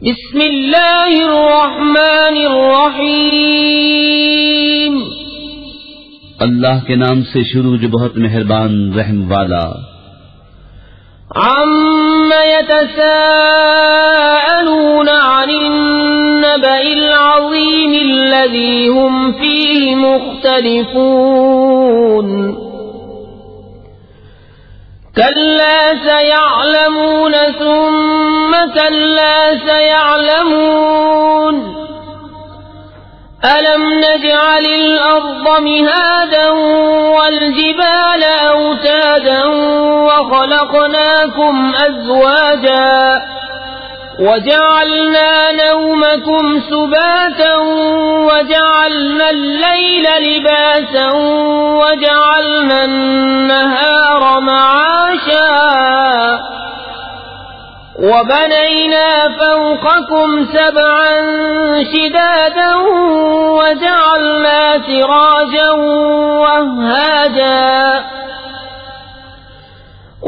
بسم اللہ الرحمن الرحیم، اللہ کے نام سے شروع جو بہت مہربان رحم والا۔ عم يتساءلون عن النبأ العظیم الذی هم فیہ مختلفون كلا سيعلمون ثم كلا سيعلمون ألم نجعل الأرض مهادا والجبال أوتادا وخلقناكم أزواجا وجعلنا نومكم سباتا وجعلنا الليل لباسا وجعلنا النهار معاشا وبنينا فوقكم سبعا شدادا وجعلنا سراجا وهاجا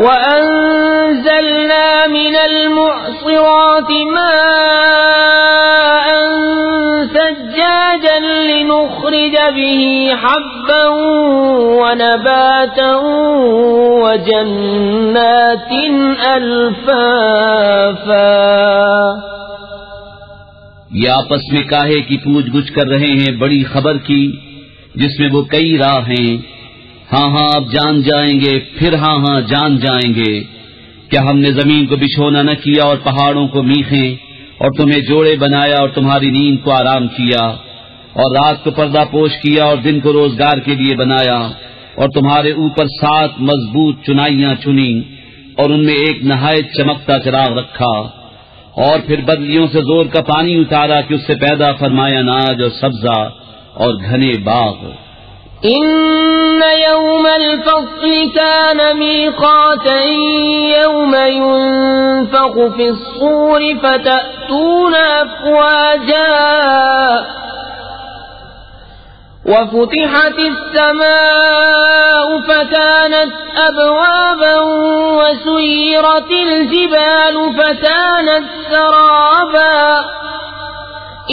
وأنزلنا من المعصرات ماء ثجاجا لنخرج به حبا ونباتا وجنات ألفافا۔ یہ آپس میں کاہے کی پوچھ گچھ کر رہے ہیں بڑی خبر کی جس میں وہ کئی راہ ہیں۔ ہاں ہاں اب جان جائیں گے، پھر ہاں ہاں جان جائیں گے۔ کیا ہم نے زمین کو بچھونا نہ کیا اور پہاڑوں کو میخیں، اور تمہیں جوڑے بنایا اور تمہاری نیند کو آرام کیا، اور رات کو پردہ پوش کیا اور دن کو روزگار کے لیے بنایا، اور تمہارے اوپر 7 مضبوط چنائیاں چنی اور ان میں ایک نہایت چمکتا چراغ رکھا، اور پھر بدلیوں سے زور کا پانی اتارا کہ اس سے پیدا فرمایا اناج اور سبزہ اور گھنے باغ۔ ان يوم الفصل كان ميقاتا يوم ينفخ في الصور فتأتون أفواجا وفتحت السماء فكانت أبوابا وسيرت الجبال فكانت سرابا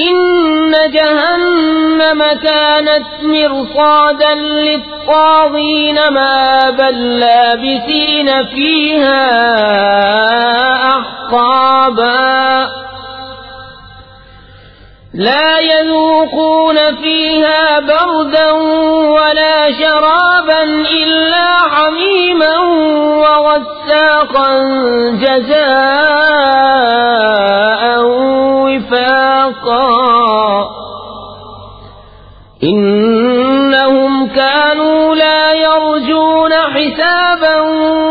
إن جهنم كانت مرصادا للطاغين مآبا لابثين فيها أحقابا لا يذوقون فيها بردا ولا شرابا إلا حميما وغساقا جزاء وفاقا إنهم كانوا لا يرجون حسابا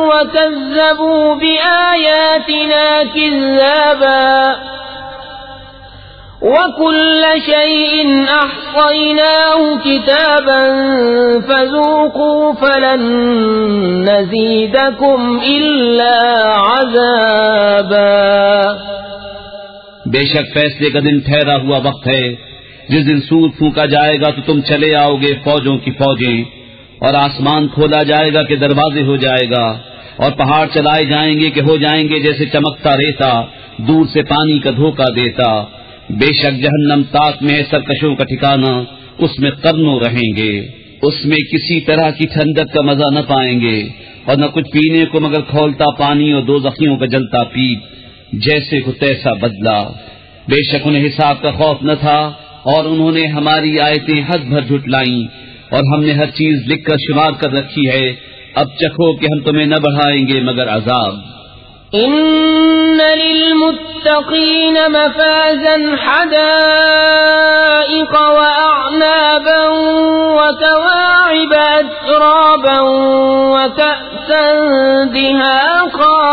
وكذبوا بآياتنا كذابا وكل شيء أحصيناه كتابا فذوقوا فلن نزيدكم إلا عذابا۔ بے شک فیصلے کا دن ٹھہرا ہوا وقت ہے، جس دن سور پھونکا جائے گا تو تم چلے آؤ گے فوجوں کی فوجیں، اور آسمان کھولا جائے گا کہ دروازے ہو جائے گا، اور پہاڑ چلائے جائیں گے کہ ہو جائیں گے جیسے چمکتا ریتا دور سے پانی کا دھوکہ دیتا۔ بے شک جہنم تاک میں ہے سرکشوں کا ٹھکانہ، اس میں قرنوں رہیں گے، اس میں کسی طرح کی ٹھنڈک کا مزہ نہ پائیں گے اور نہ کچھ پینے کو مگر کھولتا پانی اور دوزخیوں کا جلتا پیپ، جیسے کو تیسا بدلا۔ بے شک انہیں حساب کا خوف نہ تھا اور انہوں نے ہماری آیتیں حد بھر جھٹلائیں، اور ہم نے ہر چیز لکھ کر شمار کر رکھی ہے، اب چکھو کہ ہم تمہیں نہ بڑھائیں گے مگر عذاب۔ ان للمتقین مفازا حدائق واعنابا وكواعب اترابا وكأسا دهاقا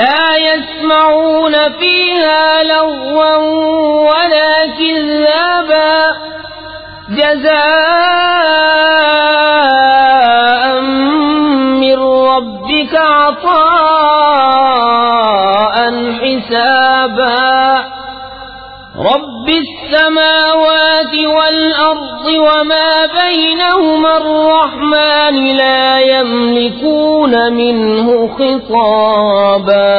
لا يسمعون فيها لغوا ولا كذابا جزاء من ربك عطاء حسابا رب السماوات والأرض وما بينهما الرحمن لا يملكون منه خطابا۔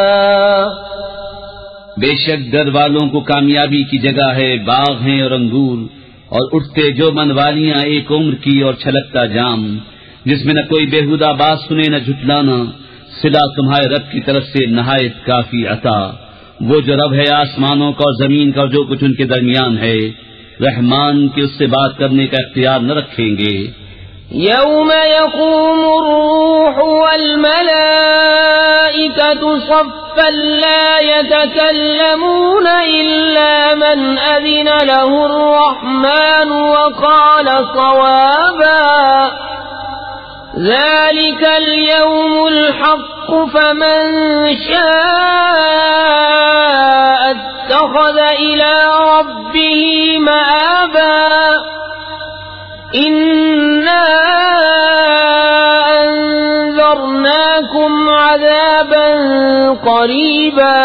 بے شک گھر والوں کو کامیابی کی جگہ ہے، باغ ہیں اور انگور، اور اٹھتے جو من والیاں ایک عمر کی اور چھلکتا جام، جس میں نہ کوئی بےہودہ بات سنے نہ جھٹلانا، صدا تمہارے رب کی طرف سے نہایت کافی عطا، وہ جو رب ہے آسمانوں کا اور زمین کا اور جو کچھ ان کے درمیان ہے، رحمان کے اس سے بات کرنے کا اختیار نہ رکھیں گے۔ يوم يقوم الروح والملائكة صفا لا يتكلمون إلا من أذن له الرحمن وقال صوابا ذلك اليوم الحق فمن شاء اتخذ إلى ربه مآبا إنا أنذرناكم عذابا قريبا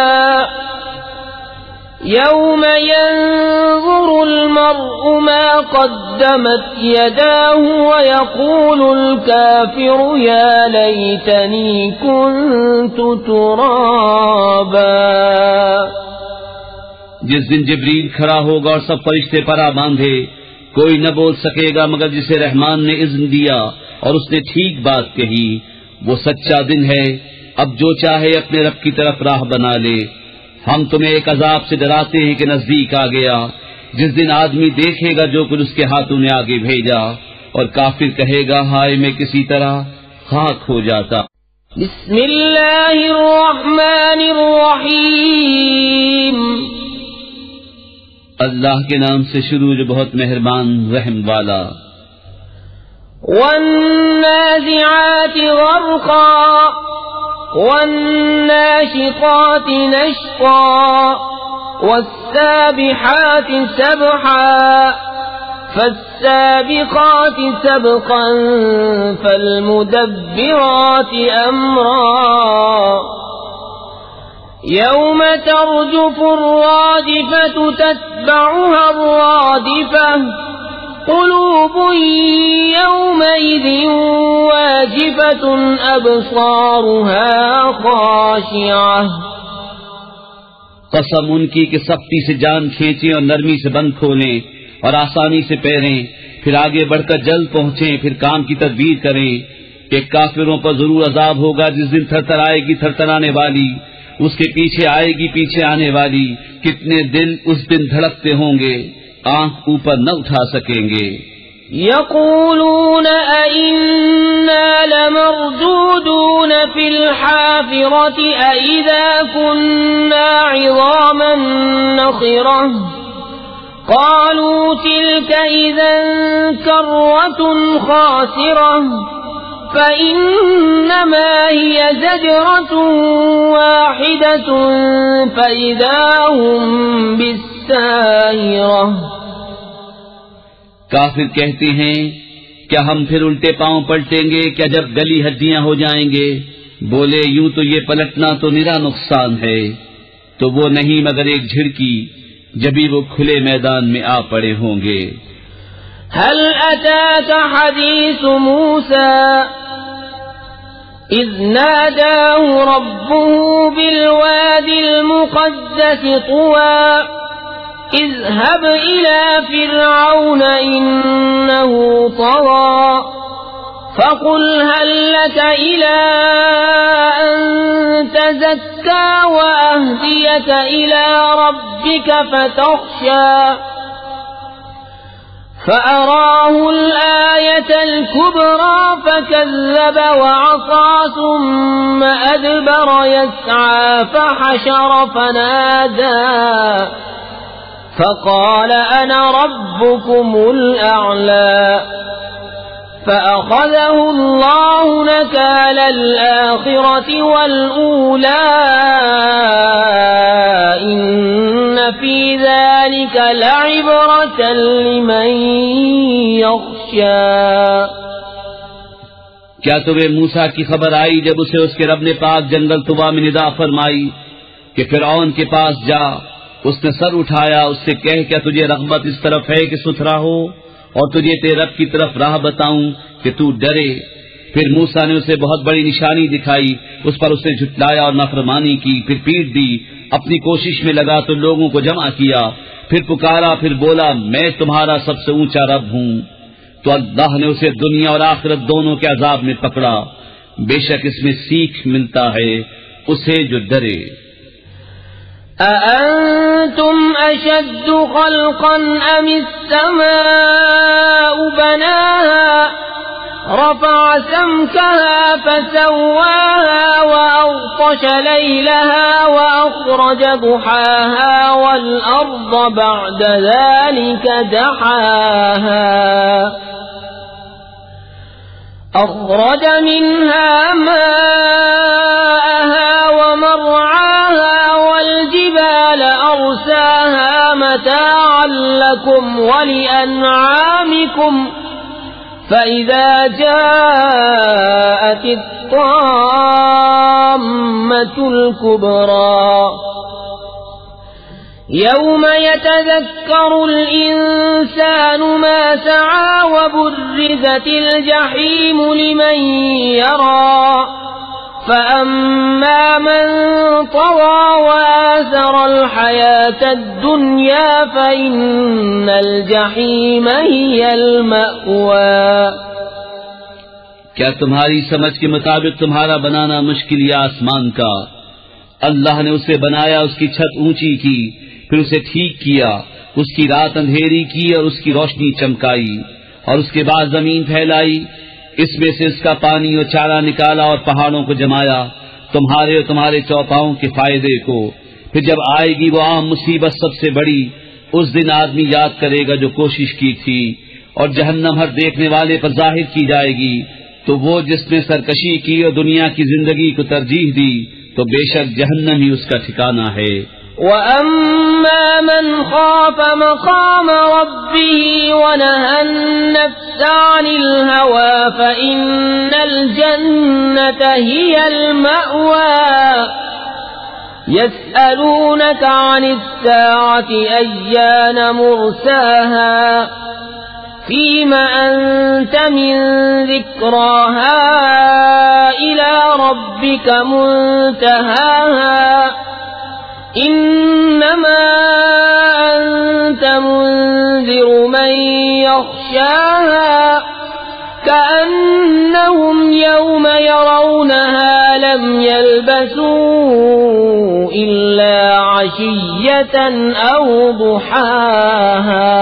يوم ينظر المرء ما قدمت يداه ويقول الكافر يا ليتني كنت ترابا۔ جس دن جبریل کھڑا ہوگا اور سب فرشتے پرا باندھے، کوئی نہ بول سکے گا مگر جسے رحمان نے اذن دیا اور اس نے ٹھیک بات کہی، وہ سچا دن ہے، اب جو چاہے اپنے رب کی طرف راہ بنا لے۔ ہم تمہیں ایک عذاب سے ڈراتے ہیں کہ نزدیک آ گیا، جس دن آدمی دیکھے گا جو کچھ اس کے ہاتھوں نے آگے بھیجا، اور کافر کہے گا ہائے میں کسی طرح خاک ہو جاتا۔ بسم اللہ الرحمن الرحیم، اللہ کے نام سے شروع جو بہت مہربان رحم والا۔ والنازعات غرقا والناشطات نشطا والسابحات سبحا فالسابقات سبقا فالمدبرات امرا يوم ترجف الرادفة تتبعها الرادفة قلوب يومئذ واجفة أبصارها خاشعة۔ قسم ان کی کہ سختی سے جان کھینچیں اور نرمی سے بند کھولیں اور آسانی سے پیریں، پھر آگے بڑھ کر جلد پہنچیں، پھر کام کی تدبیر کریں کہ کافروں پر ضرور عذاب ہوگا جس دن تھر تھر آئے گی تھر تھرانے والی، اس کے پیچھے آئے گی پیچھے آنے والی، کتنے دل اس دن دھڑکتے ہوں گے، آنکھ اوپر نہ اٹھا سکیں گے۔ یقولون أئنا لمردودون في الحافرة أئذا كنا عظاما نخرة قالوا تلك إذا كرة خاسرة فإنما هي زجرة واحدة فإذا هم بالساهرة۔ کافر کہتے ہیں کیا ہم پھر الٹے پاؤں پلٹیں گے کیا جب گلی ہڈیاں ہو جائیں گے؟ بولے یوں تو یہ پلٹنا تو نرا نقصان ہے، تو وہ نہیں مگر ایک جھڑکی جبھی وہ کھلے میدان میں آ پڑے ہوں گے۔ هل أتاك حديث موسى إذ ناداه ربه بالوادي المقدس طوى اذهب إلى فرعون إنه طغى فقل هل لك إلى أن تزكى وأهديك إلى ربك فتخشى فأراه الآية الكبرى فكذب وعصى ثم أدبر يسعى فحشر فنادى فقال أنا ربكم الأعلى فأخذه الله نكال الآخرة والأولى إن في ذلك لعبرة لمن يخشى۔ کیا تمہیں موسیٰ کی خبر آئی جب اسے اس کے رب نے پاک جنگل طوا میں ندا فرمائی کہ فرعون کے پاس جا؟ اس نے سر اٹھایا، اس سے کہہ کیا تجھے رغبت اس طرف ہے کہ ستھرا ہو اور تجھے تیرے رب کی طرف راہ بتاؤں کہ تو ڈرے؟ پھر موسیٰ نے اسے بہت بڑی نشانی دکھائی، اس پر اس نے جھٹلایا اور نافرمانی کی، پھر پیٹ دی اپنی کوشش میں لگا تو لوگوں کو جمع کیا، پھر پکارا، پھر بولا میں تمہارا سب سے اونچا رب ہوں، تو اللہ نے اسے دنیا اور آخرت دونوں کے عذاب میں پکڑا۔ بے شک اس میں سیکھ ملتا ہے اسے جو ڈرے۔ أأنتم أشد خلقا أم السماء بناها رفع سمكها فسواها وأغطش ليلها وأخرج ضحاها والأرض بعد ذلك دحاها أخرج منها ماءها ومرعاها والجبال أرساها متاعا لكم ولأنعامكم فإذا جاءت الطامة الكبرى يوم يتذكر الإنسان ما سعى وبرزت الجحيم لمن يرى فأما من طغى وآثر الحياة الدنيا فإن الجحيم هي المأوى۔ کیا تمہاری سمجھ کے مطابق تمہارا بنانا مشکل یا آسمان کا؟ اللہ نے اسے بنایا، اس کی چھت اونچی کی، پھر اسے ٹھیک کیا، اس کی رات اندھیری کی اور اس کی روشنی چمکائی، اور اس کے بعد زمین پھیلائی، اس میں سے اس کا پانی اور چارہ نکالا اور پہاڑوں کو جمایا تمہارے اور تمہارے چوپاؤں کے فائدے کو۔ پھر جب آئے گی وہ عام مصیبت سب سے بڑی، اس دن آدمی یاد کرے گا جو کوشش کی تھی، اور جہنم ہر دیکھنے والے پر ظاہر کی جائے گی، تو وہ جس نے سرکشی کی اور دنیا کی زندگی کو ترجیح دی تو بے شک جہنم ہی اس کا ٹھکانہ ہے۔ وَأَمَّا مَنْ خَافَ مَقَامَ رَبِّهِ وَنَهَى النَّفْسَ عَنِ الْهَوَى فَإِنَّ الْجَنَّةَ هِيَ الْمَأْوَى۔ يَسْأَلُونَكَ عَنِ السَّاعَةِ أَيَّانَ مُرْسَاهَا فِيمَ أَنْتَ مِنْ ذِكْرَاهَا إِلَى رَبِّكَ مُنْتَهَاهَا إِنَّمَا أَنْتَ مُنْذِرُ مَنْ يَخْشَاهَا كَأَنَّهُمْ يَوْمَ يَرَوْنَهَا لَمْ يَلْبَثُوا إِلَّا عَشِيَّةً أَوْ ضُحَاهَا۔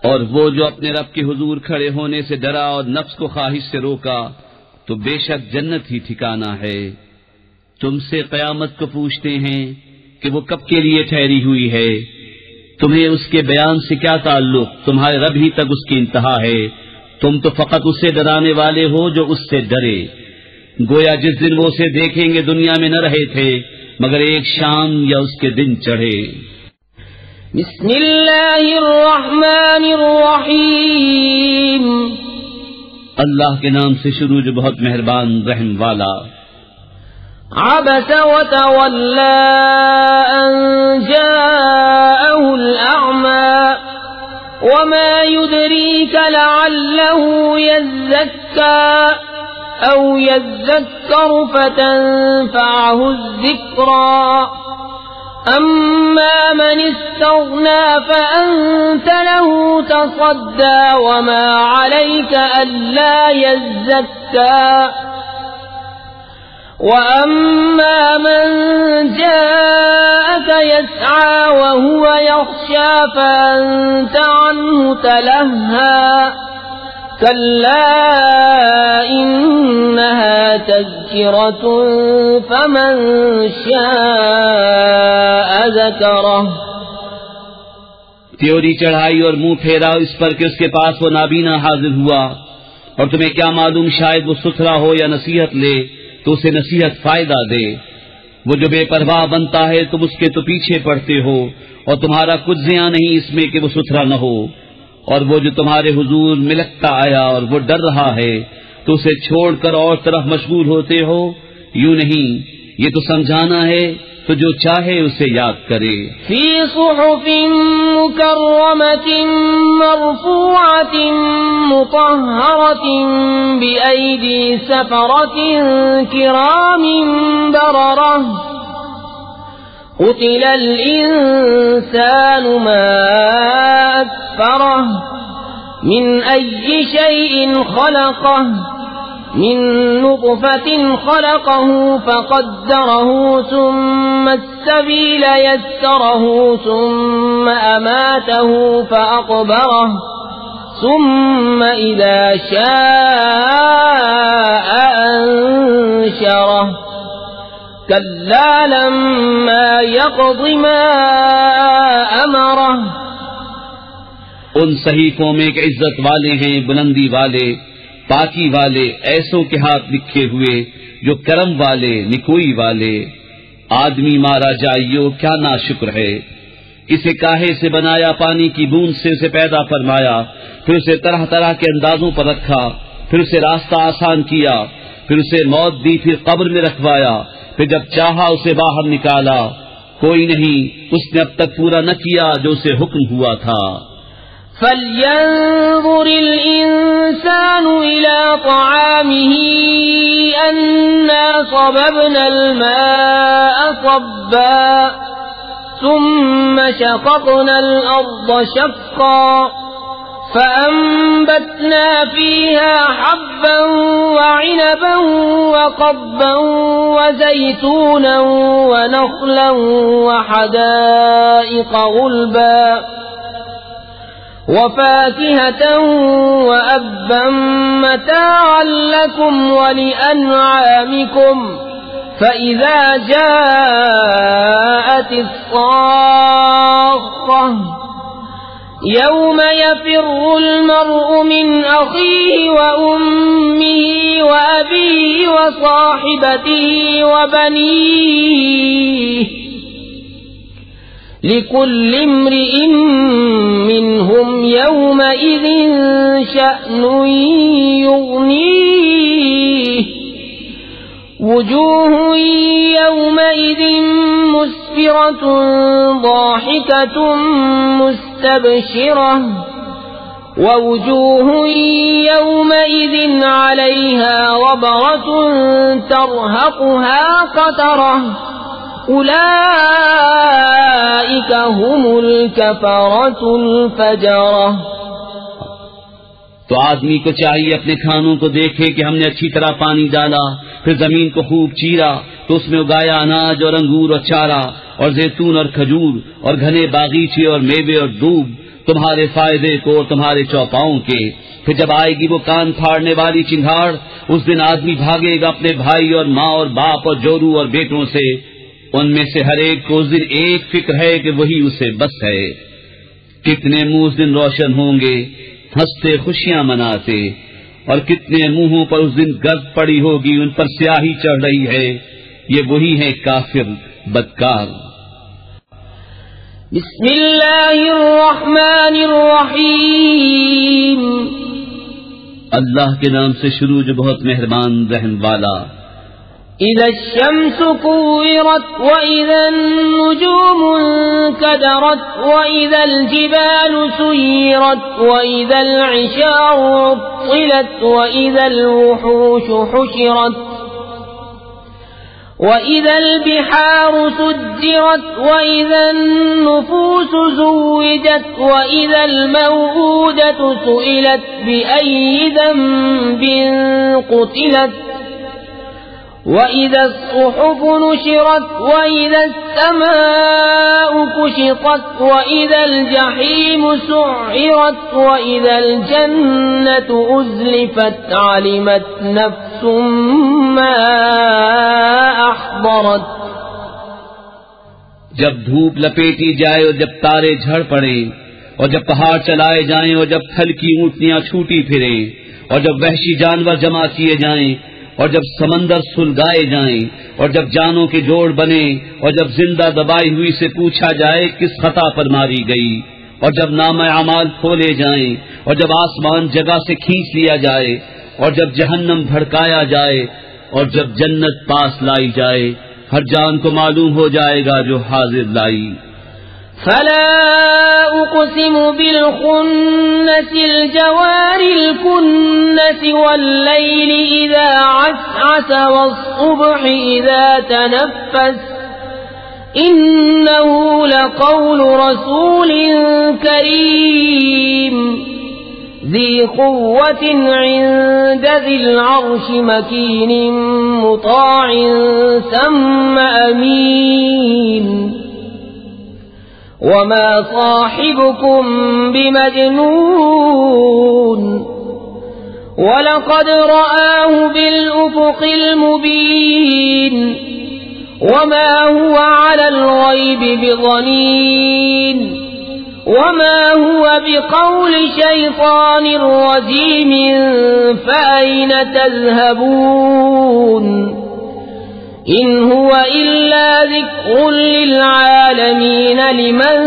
اور وہ جو اپنے رب کے حضور کھڑے ہونے سے ڈرا اور نفس کو خواہش سے روکا تو بے شک جنت ہی ٹھکانہ ہے۔ تم سے قیامت کو پوچھتے ہیں کہ وہ کب کے لیے ٹھہری ہوئی ہے، تمہیں اس کے بیان سے کیا تعلق؟ تمہارے رب ہی تک اس کی انتہا ہے، تم تو فقط اسے ڈرانے والے ہو جو اس سے ڈرے۔ گویا جس دن وہ اسے دیکھیں گے دنیا میں نہ رہے تھے مگر ایک شام یا اس کے دن چڑھے۔ بسم اللہ الرحمن الرحیم، اللہ کے نام سے شروع جو بہت مہربان رحم والا۔ عبس وتولى أن جاءه الأعمى وما يدريك لعله يزكى أو يذكر فتنفعه الذكرى أما من استغنى فأنت له تصدى وما عليك ألا يزكى وَأَمَّا مَنْ جَاءَكَ يَسْعَى وَهُوَ يَخْشَى فَأَنْتَ عَنْهُ تَلَهَّى كَلَّا إِنَّهَا تَذْكِرَةٌ فَمَنْ شَاءَ ذَكَرَهُ۔ تیوری چڑھائی اور منہ پھیرا اس پر کہ اس کے پاس وہ نابینا حاضر ہوا، اور تمہیں کیا معلوم شاید وہ ستھرا ہو یا نصیحت لے تو اسے نصیحت فائدہ دے۔ وہ جو بے پرواہ بنتا ہے تم اس کے تو پیچھے پڑتے ہو، اور تمہارا کچھ زیاں نہیں اس میں کہ وہ ستھرا نہ ہو۔ اور وہ جو تمہارے حضور ملکتا آیا اور وہ ڈر رہا ہے تو اسے چھوڑ کر اور طرف مشغول ہوتے ہو، یوں نہیں، یہ تو سمجھانا ہے تو جو چاہے اسے یاد کرے۔ فی صحف مکرمۃ مرفوعۃ مطہرۃ بأیدی سفرۃ کرام بررہ قتل الإنسان ما أكفره من أي شيء خلقه من نطفة خلقه فقدره ثم السبيل يسره ثم أماته فأقبره ثم إذا شاء أنشره كلا لما يقض ما أمره. ان صحیفوں میں ایک عزت والے ہیں، بلندی والے، پاکی والے، ایسوں کے ہاتھ لکھے ہوئے جو کرم والے، نکوئی والے. آدمی مارا جائیو کیا ناشکر ہے. اسے کاہے سے بنایا، پانی کی بوند سے اسے پیدا فرمایا، پھر اسے طرح طرح کے اندازوں پر رکھا، پھر اسے راستہ آسان کیا، پھر اسے موت دی، پھر قبر میں رکھوایا، پھر جب چاہا اسے باہر نکالا. کوئی نہیں اس نے اب تک پورا نہ کیا جو اسے حکم ہوا تھا. فَلْيَنظُرِ الْإِنسَانُ إِلَى طَعَامِهِ أَنَّا صَبَبْنَا الْمَاءَ صَبًّا ثُمَّ شَقَقْنَا الْأَرْضَ شَقًّا فَأَنبَتْنَا فِيهَا حَبًّا وَعِنَبًا وَقَضْبًا وَزَيْتُونًا وَنَخْلًا وَحَدَائِقَ غُلْبًا وَفَاكِهَةً وَأَبًّا مَّتَاعًا لَّكُمْ وَلِأَنْعَامِكُمْ. فَإِذَا جَاءَتِ الصَّاخَّةُ يَوْمَ يَفِرُّ الْمَرْءُ مِنْ أَخِيهِ وَأُمِّهِ وَأَبِيهِ وَصَاحِبَتِهِ وَبَنِيهِ لِكُلِّ امْرِئٍ مِّنْهُمْ يَوْمَئِذٍ شَأْنٌ يُغْنِيهِ. وُجُوهٌ يَوْمَئِذٍ مُسْفِرَةٌ ضَاحِكَةٌ مُسْتَبْشِرَةٌ وَوُجُوهٌ يَوْمَئِذٍ عَلَيْهَا غَبَرَةٌ تَرْهَقُهَا قَتَرَةٌ أُولَئِكَ هُمُ الْكَفَرَةُ الْفَجَرَةُ. تو آدمی کو چاہیے اپنے کھانوں کو دیکھے کہ ہم نے اچھی طرح پانی ڈالا، پھر زمین کو خوب چیرا تو اس میں اگایا اناج اور انگور اور چارہ اور زیتون اور کھجور اور گھنے باغیچے اور میوے اور دوب، تمہارے فائدے کو اور تمہارے چوپاؤں کے. پھر جب آئے گی وہ کان پھاڑنے والی چنگھاڑ، اس دن آدمی بھاگے گا اپنے بھائی اور ماں اور باپ اور جورو اور بیٹوں سے. ان میں سے ہر ایک کو اس دن ایک فکر ہے کہ وہی اسے بس ہے. کتنے منہ اس دن روشن ہوں گے، ہنستے خوشیاں مناتے، اور کتنے منہوں پر اس دن گرد پڑی ہوگی، ان پر سیاہی چڑھ رہی ہے. یہ وہی ہے کافر بدکار. بسم اللہ الرحمن الرحیم. اللہ کے نام سے شروع جو بہت مہربان رحم والا. اذا الشمس كورت واذا النجوم انكدرت واذا الجبال سيرت واذا العشار عطلت واذا الوحوش حشرت واذا البحار سجرت واذا النفوس زوجت واذا الموءودة سئلت بأي ذنب قتلت وَإِذَا الصُّحُفُ نُشِرَتْ وَإِذَا السَّمَاءُ كُشِطَتْ وَإِذَا الْجَحِيمُ سُعِّرَتْ وَإِذَا الْجَنَّةُ أُزْلِفَتْ عَلِمَتْ نَفْسٌ مَّا أَحْضَرَتْ. جب دھوپ لپیٹی جائے اور جب تارے جھڑ پڑیں اور جب پہاڑ چلائے جائیں اور جب تھل کی اونٹنیاں چھوٹی پھریں اور جب وحشی جانور جمع کیے جائیں اور جب سمندر سلگائے جائیں اور جب جانوں کے جوڑ بنے اور جب زندہ دبائی ہوئی سے پوچھا جائے کس خطا پر ماری گئی اور جب نامہ اعمال کھولے جائیں اور جب آسمان جگہ سے کھینچ لیا جائے اور جب جہنم بھڑکایا جائے اور جب جنت پاس لائی جائے، ہر جان کو معلوم ہو جائے گا جو حاضر لائی. فلا اقسم بالخنس الجوار الكنس والليل اذا عسعس والصبح اذا تنفس إنه لقول رسول كريم ذي قوة عند ذي العرش مكين مطاع ثم أمين وما صاحبكم بمجنون ولقد رآه بالأفق المبين وما هو على الغيب بضنين وما هو بقول شيطان رجيم فأين تذهبون إن هو إلا ذكر للعالمين لمن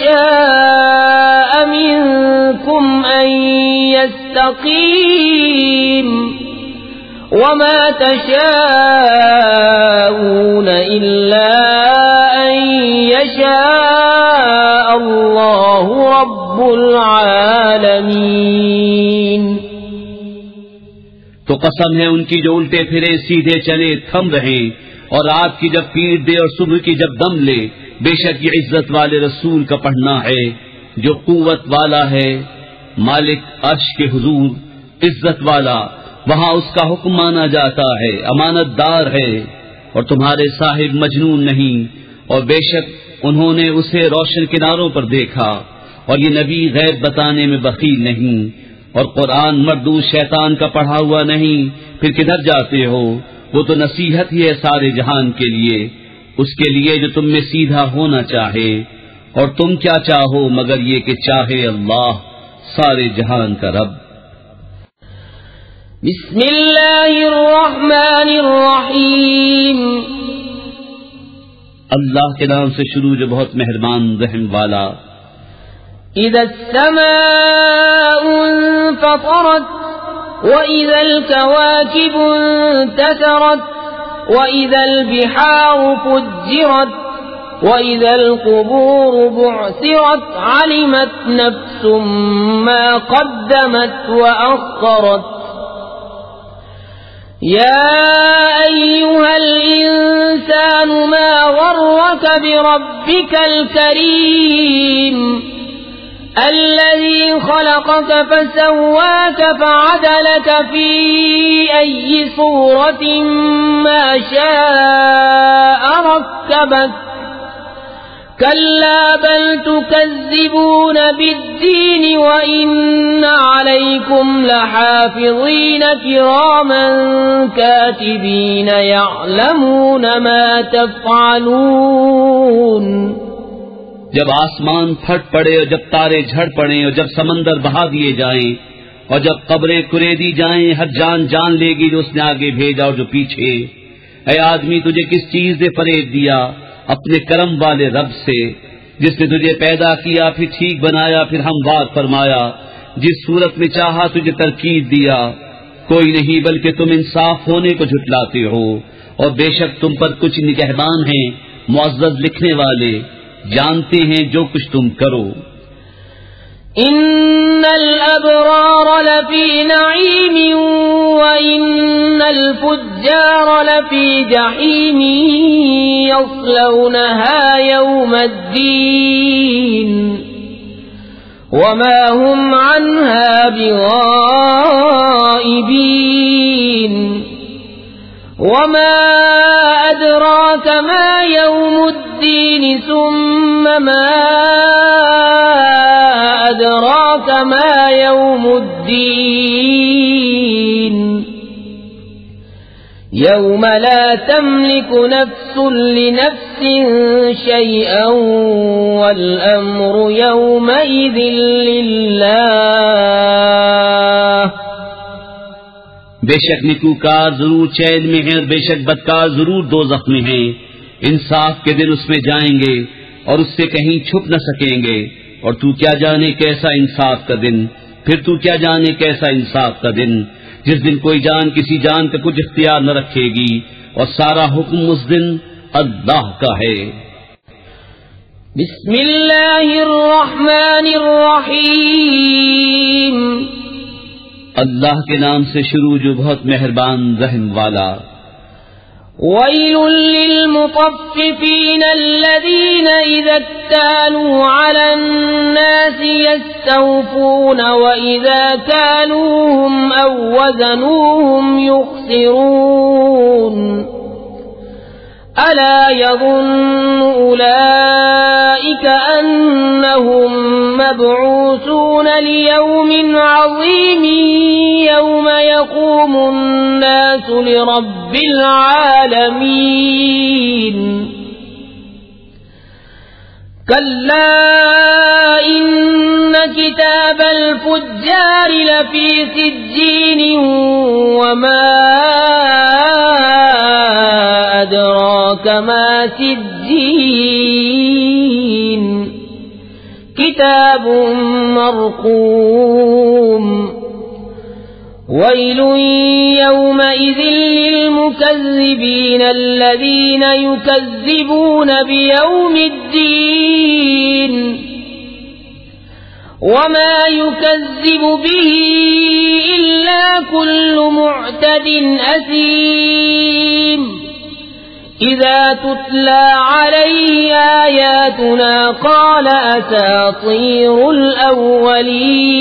شاء منكم أن يستقيم وما تشاءون إلا أن يشاء الله رب العالمين. تو قسم ہے ان کی جو الٹے پھرے سیدھے چلے تھم رہے اور رات کی جب پیٹ دے اور صبح کی جب دم لے. بے شک یہ عزت والے رسول کا پڑھنا ہے جو قوت والا ہے، مالک عرش کے حضور عزت والا، وہاں اس کا حکم مانا جاتا ہے، امانت دار ہے اور تمہارے صاحب مجنون نہیں. اور بے شک انہوں نے اسے روشن کناروں پر دیکھا اور یہ نبی غیب بتانے میں بخیل نہیں. اور قرآن مردود شیطان کا پڑھا ہوا نہیں، پھر کدھر جاتے ہو؟ وہ تو نصیحت ہی ہے سارے جہان کے لیے، اس کے لیے جو تم میں سیدھا ہونا چاہے. اور تم کیا چاہو مگر یہ کہ چاہے اللہ سارے جہان کا رب. بسم اللہ الرحمن الرحیم. اللہ کے نام سے شروع جو بہت مہربان رحم والا. اذا السماء انفطرت واذا الكواكب انتثرت واذا البحار فجرت واذا القبور بعثرت علمت نفس ما قدمت واخرت. يا أيها الإنسان ما غرك بربك الكريم الذي خلقك فسواك فعدلك في أي صورة ما شاء ركبك. كلا بل تكذبون بالدين وإن عليكم لحافظين كراما كاتبين يعلمون ما تفعلون. جب آسمان پھٹ پڑے اور جب تارے جھڑ پڑیں اور جب سمندر بہا دیے جائیں اور جب قبریں کریدی جائیں، ہر جان جان لے گی جو اس نے آگے بھیجا اور جو پیچھے. اے آدمی تجھے کس چیز نے فریب دیا؟ اپنے کرم والے رب سے جس نے تجھے پیدا کیا، پھر ٹھیک بنایا، پھر ہموار فرمایا، جس صورت میں چاہا تجھے ترکیب دیا. کوئی نہیں بلکہ تم انصاف ہونے کو جھٹلاتے ہو. اور بے شک تم پر کچھ نگہبان ہیں معزز لکھنے والے، جانتے ہیں جو کچھ تم کرو. ان الابرار لفی نعیم وان الفجار لفی جحیم یصلونها یوم الدین وما هم عنها بغائبین. وما أدراك ما يوم الدين ثم ما أدراك ما يوم الدين يوم لا تملك نفس لنفس شيئا والأمر يومئذ لله. بے شک نیکوکار ضرور چین میں ہیں اور بے شک بدکار ضرور دوزخ میں ہیں. انصاف کے دن اس میں جائیں گے اور اس سے کہیں چھپ نہ سکیں گے. اور تو کیا جانے کیسا انصاف کا دن، پھر تو کیا جانے کیسا انصاف کا دن جس دن کوئی جان کسی جان کا کچھ اختیار نہ رکھے گی اور سارا حکم اس دن اللہ کا ہے. بسم اللہ الرحمن الرحیم. اللہ کے نام سے شروع جو بہت مہربان رحم والا. ويل للمطففين الذين إذا اكتالوا على الناس يستوفون وإذا كالوهم أو وزنوهم يخسرون ألا يظن أولئك أنهم مبعوثون ليوم عظيم يوم يقوم الناس لرب العالمين كلا إن كتاب الفجار لفي سجين وما أدراك ما سجين كتاب مرقوم ويل يومئذ للمكذبين الذين يكذبون بيوم الدين وما يكذب به إلا كل معتد أثيم إذا تتلى عليه آياتنا قال أساطير الأولين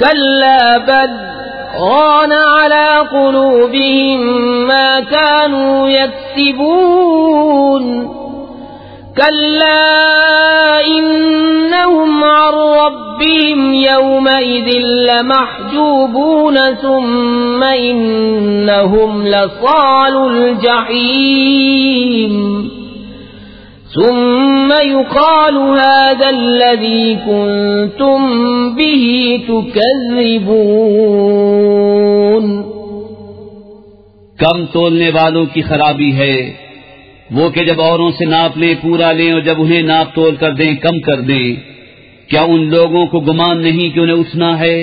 كلا بل ران على قلوبهم ما كانوا يكسبون كلا إنهم عن ربهم يومئذ لمحجوبون ثم إنهم لصال الجحيم ثم يقال هذا الذي كنتم به تكذبون کم تولنے والوں کی خرابی ہے وہ کہ جب اوروں سے ناپ لیں پورا لیں اور جب انہیں ناپ تول کر دیں کم کر دیں کیا ان لوگوں کو گمان نہیں کہ انہیں اٹھنا ہے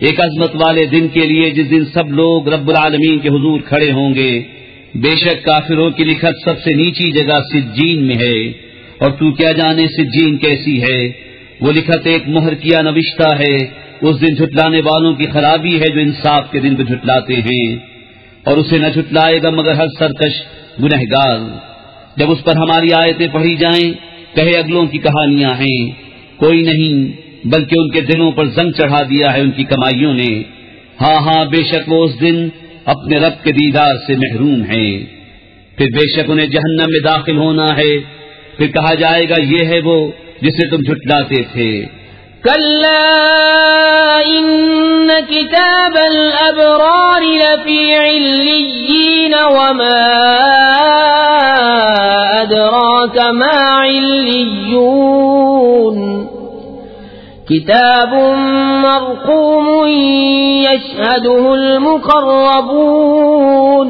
ایک عظمت والے دن کے لیے جس دن سب لوگ رب العالمین کے حضور کھڑے ہوں گے بے شک کافروں کی لکھت سب سے نیچی جگہ سجین میں ہے اور تو کیا جانے سجین کیسی ہے وہ لکھت ایک مہر کیا نوشتہ ہے اس دن جھٹلانے والوں کی خرابی ہے جو انصاف کے دن کو جھٹلاتے ہیں اور اسے نہ جھٹلائے گا مگر ہر سرکش گنہگار جب اس پر ہماری آیتیں پڑھی جائیں کہے اگلوں کی کہانیاں ہیں کوئی نہیں بلکہ ان کے دلوں پر زنگ چڑھا دیا ہے ان کی کمائیوں نے ہاں ہاں بے شک وہ اس دن اپنے رب کے دیدار سے محروم ہیں پھر بے شک انہیں جہنم میں داخل ہونا ہے پھر کہا جائے گا یہ ہے وہ جسے تم جھٹلاتے تھے كلا إن كتاب الأبرار لفي عليين وما أدراك ما عليون كتاب مرقوم يشهده المقربون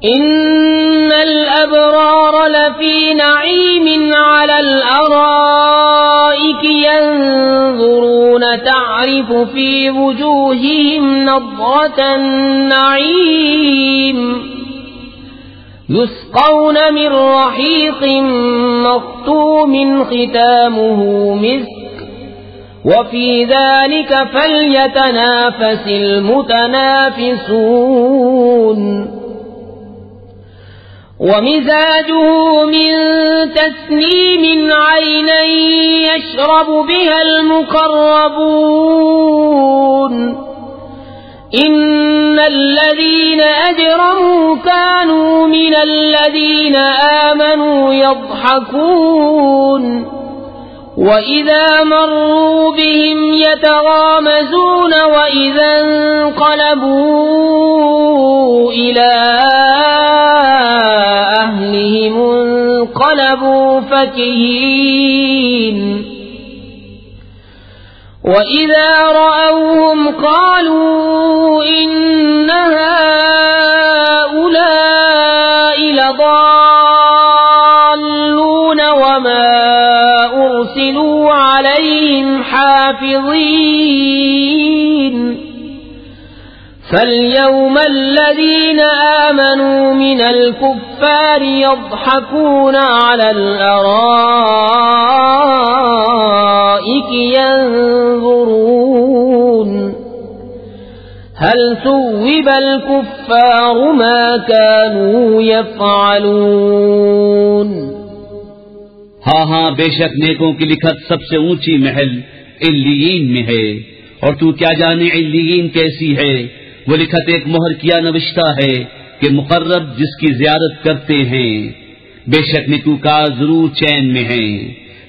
إن الأبرار لفي نعيم على الأرائك ينظرون تعرف في وجوههم نضرة النعيم يسقون من رحيق مختوم ختامه مسك وفي ذلك فليتنافس المتنافسون ومزاجه من تسنيم عينا يشرب بها المقربون إن الذين أجرموا كانوا من الذين آمنوا يضحكون وإذا مروا بهم يتغامزون وإذا انقلبوا إلى أهلهم انقلبوا فكهين وإذا رأوهم قالوا إن هؤلاء لضالون وما أرسلوا عليهم حافظين فاليوم الذين آمنوا من الكفار يضحكون على الأرائك ينظرون هل ثوب الكفار ما كانوا يفعلون. ہاں ہاں بے شک نیکوں کی لکھت سب سے اونچی محل علیین میں ہے، اور تو کیا جانے علیین کیسی ہے. وہ لکھت ایک مہر کیا نوشتہ ہے کہ مقرب جس کی زیارت کرتے ہیں. بے شک نیکوکار ضرور چین میں ہیں.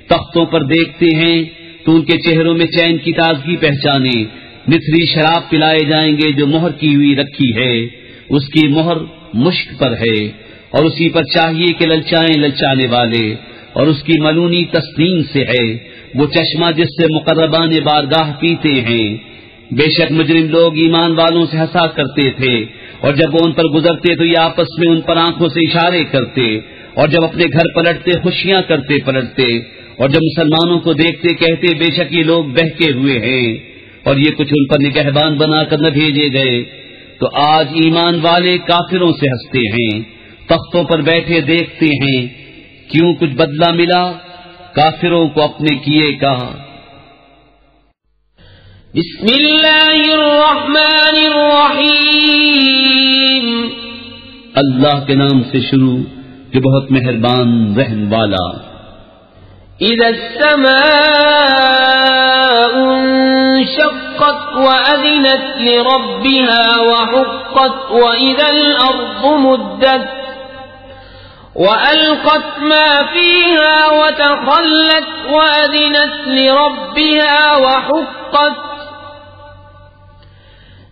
تختوں پر دیکھتے ہیں تو ان کے چہروں میں چین کی تازگی پہچانے. نتھری شراب پلائے جائیں گے جو مہر کی ہوئی رکھی ہے، اس کی مہر مشک پر ہے، اور اسی پر چاہیے کہ للچائیں للچانے والے، اور اس کی ملونی تسنیم سے ہے وہ چشمہ جس سے مقربان بارگاہ پیتے ہیں. بے شک مجرم لوگ ایمان والوں سے ہنسا کرتے تھے، اور جب وہ ان پر گزرتے تو یہ آپس میں ان پر آنکھوں سے اشارے کرتے، اور جب اپنے گھر پلٹتے خوشیاں کرتے پلٹتے، اور جب مسلمانوں کو دیکھتے کہتے بے شک یہ لوگ بہکے ہوئے ہیں، اور یہ کچھ ان پر نگہبان بنا کر نہ بھیجے گئے. تو آج ایمان والے کافروں سے ہنستے ہیں، تختوں پر بیٹھے دیکھتے ہیں. کیوں کچھ بدلہ ملا کافروں کو اپنے کیے کا. بسم اللہ الرحمن الرحیم. اللہ کے نام سے شروع جو بہت مہربان رحم والا. اذا السماء انشقت وأذنت لربها وحقت وإذا الأرض مدت وألقت ما فيها وتخلت وأذنت لربها وحقت.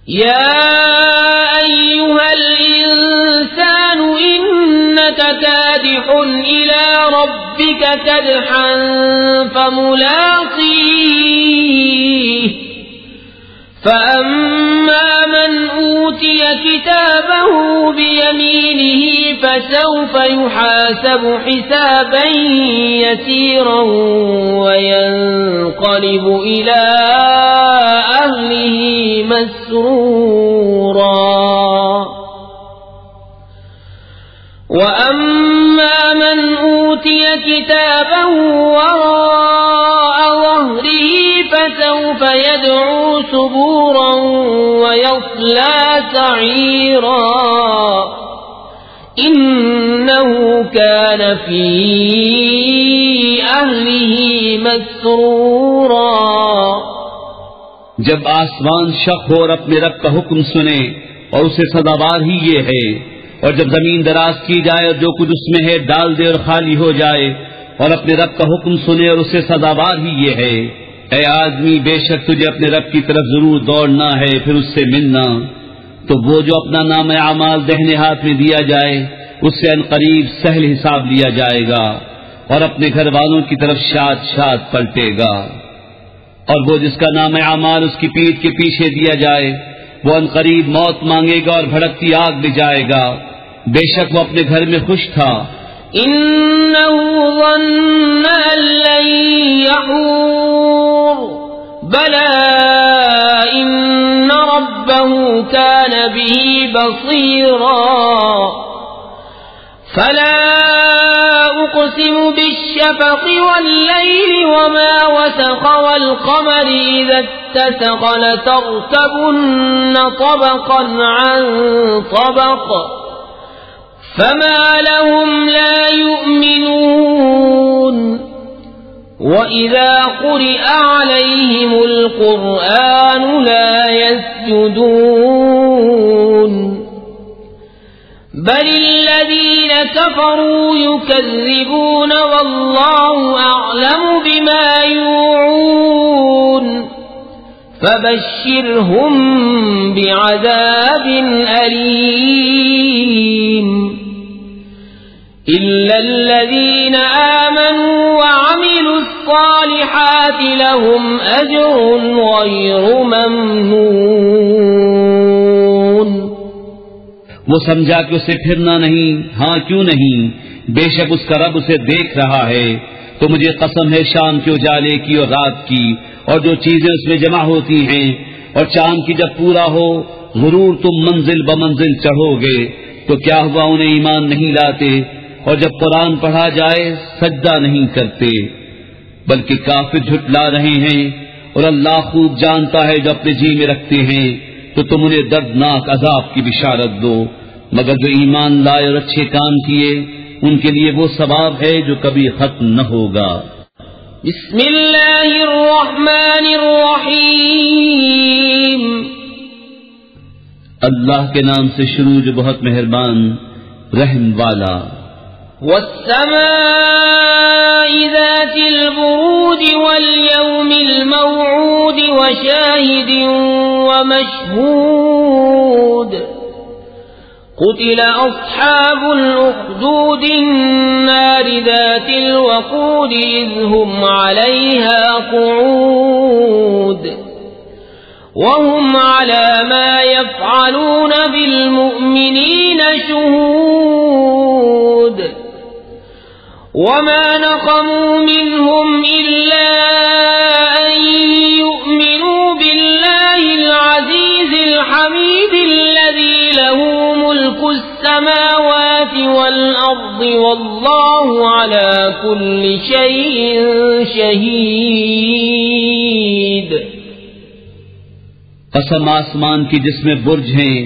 يا أيها الإنسان إنك كادح إلى ربك كدحا فملاقيه. فأما من أوتي كتابه بيمينه فسوف يحاسب حسابا يسيرا وينقلب إلى أهله مسرورا. وأما من أوتي كتابه وراء ظهره فسوف يدعو ثبورا ويصلى سعيرا. إنه كان في أهله مسرورا. جب آسمان شق ہو اور اپنے رب کا حکم سنے اور اسے سزاوار ہی یہ ہے، اور جب زمین دراز کی جائے اور جو کچھ اس میں ہے ڈال دے اور خالی ہو جائے، اور اپنے رب کا حکم سنے اور اسے سزاوار ہی یہ ہے. اے آدمی بے شک تجھے اپنے رب کی طرف ضرور دوڑنا ہے پھر اس سے ملنا. تو وہ جو اپنا نام اعمال دہنے ہاتھ میں دیا جائے اس سے عنقریب سہل حساب لیا جائے گا، اور اپنے گھر والوں کی طرف شاد شاد پلٹے گا. اور وہ جس کا نام اعمال اس کی پیٹھ کے پیچھے دیا جائے وہ عنقریب موت مانگے گا اور بھڑکتی آگ میں جائے گا. بے شک وہ اپنے گھر میں خوش تھا. إنه ظن أن لن يحور بلى إن ربه كان به بصيرا. فلا أقسم بالشفق والليل وما وسق والقمر إذا اتسق لتركبن طبقا عن طبق فما لهم لا يؤمنون. وإذا قرئ عليهم القرآن لا يسجدون بل الذين كفروا يكذبون والله أعلم بما يوعون. فبشرهم بعذاب أليم. إلا الذين آمنوا وعملوا الصالحات لهم أجر غير ممنون. وہ سمجھا کہ اسے پھرنا نہیں. ہاں کیوں نہیں، بے شک اس کا رب اسے دیکھ رہا ہے. تو مجھے قسم ہے شام کے اجالے کی اور رات کی اور جو چیزیں اس میں جمع ہوتی ہیں، اور چاند کی جب پورا ہو غرور تم منزل بمنزل چڑھو گے. تو کیا ہوا انہیں ایمان نہیں لاتے، اور جب قرآن پڑھا جائے سجدہ نہیں کرتے، بلکہ کافر جھٹلا رہے ہیں. اور اللہ خوب جانتا ہے جو اپنے جی میں رکھتے ہیں. تو تم انہیں دردناک عذاب کی بشارت دو، مگر جو ایمان لائے اور اچھے کام کیے ان کے لیے وہ ثواب ہے جو کبھی ختم نہ ہوگا۔ بسم اللہ الرحمن الرحیم، اللہ کے نام سے شروع جو بہت مہربان رحم والا۔ والسماء ذات البروج واليوم الموعود وشاهد ومشهود، قتل أصحاب الأخدود النار ذات الوقود إذ هم عليها قعود وهم على ما يفعلون بالمؤمنين شهود، وما نقموا منهم إلا أن يؤمنوا بالله العزيز الحميد الذي له ملك السماوات والأرض والله على كل شيء شهيد۔ قسم آسمان کی جس میں برج ہیں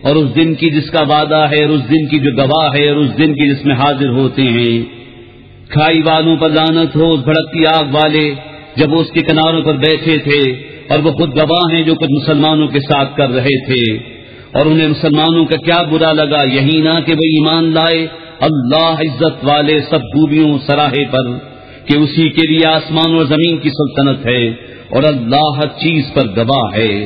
اور اس دن کی جس کا وعدہ ہے اور اس دن کی جو گواہ ہے اور اس دن کی جس میں حاضر ہوتے ہیں، کھائی والوں پر لعنت ہو اس بھڑکتی آگ والے جب وہ اس کے کناروں پر بیٹھے تھے، اور وہ خود گواہ ہیں جو کچھ مسلمانوں کے ساتھ کر رہے تھے، اور انہیں مسلمانوں کا کیا برا لگا، یہی نہ کہ وہ ایمان لائے اللہ عزت والے سب خوبیوں سراہے پر کہ اسی کے لیے آسمان اور زمین کی سلطنت ہے اور اللہ ہر چیز پر گواہ ہے۔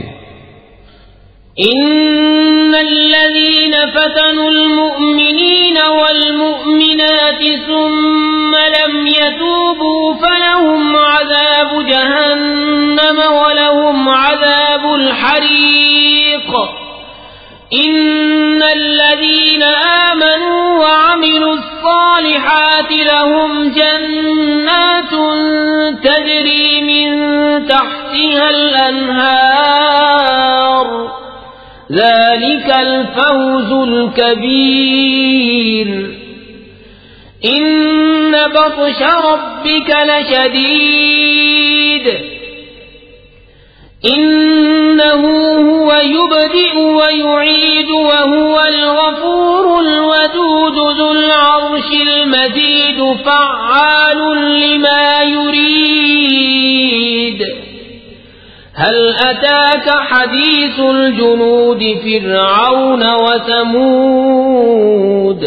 إن الذين فتنوا المؤمنين والمؤمنات ثم لم يتوبوا فلهم عذاب جهنم ولهم عذاب الحريق، إن الذين آمنوا وعملوا الصالحات لهم جنات تجري من تحتها الأنهار، ذلك الفوز الكبير، إن بطش ربك لشديد، إنه هو يبدئ ويعيد وهو الغفور الودود ذو العرش المجيد فعال لما يريد۔ هل أتاك حديث الجنود فرعون وثمود،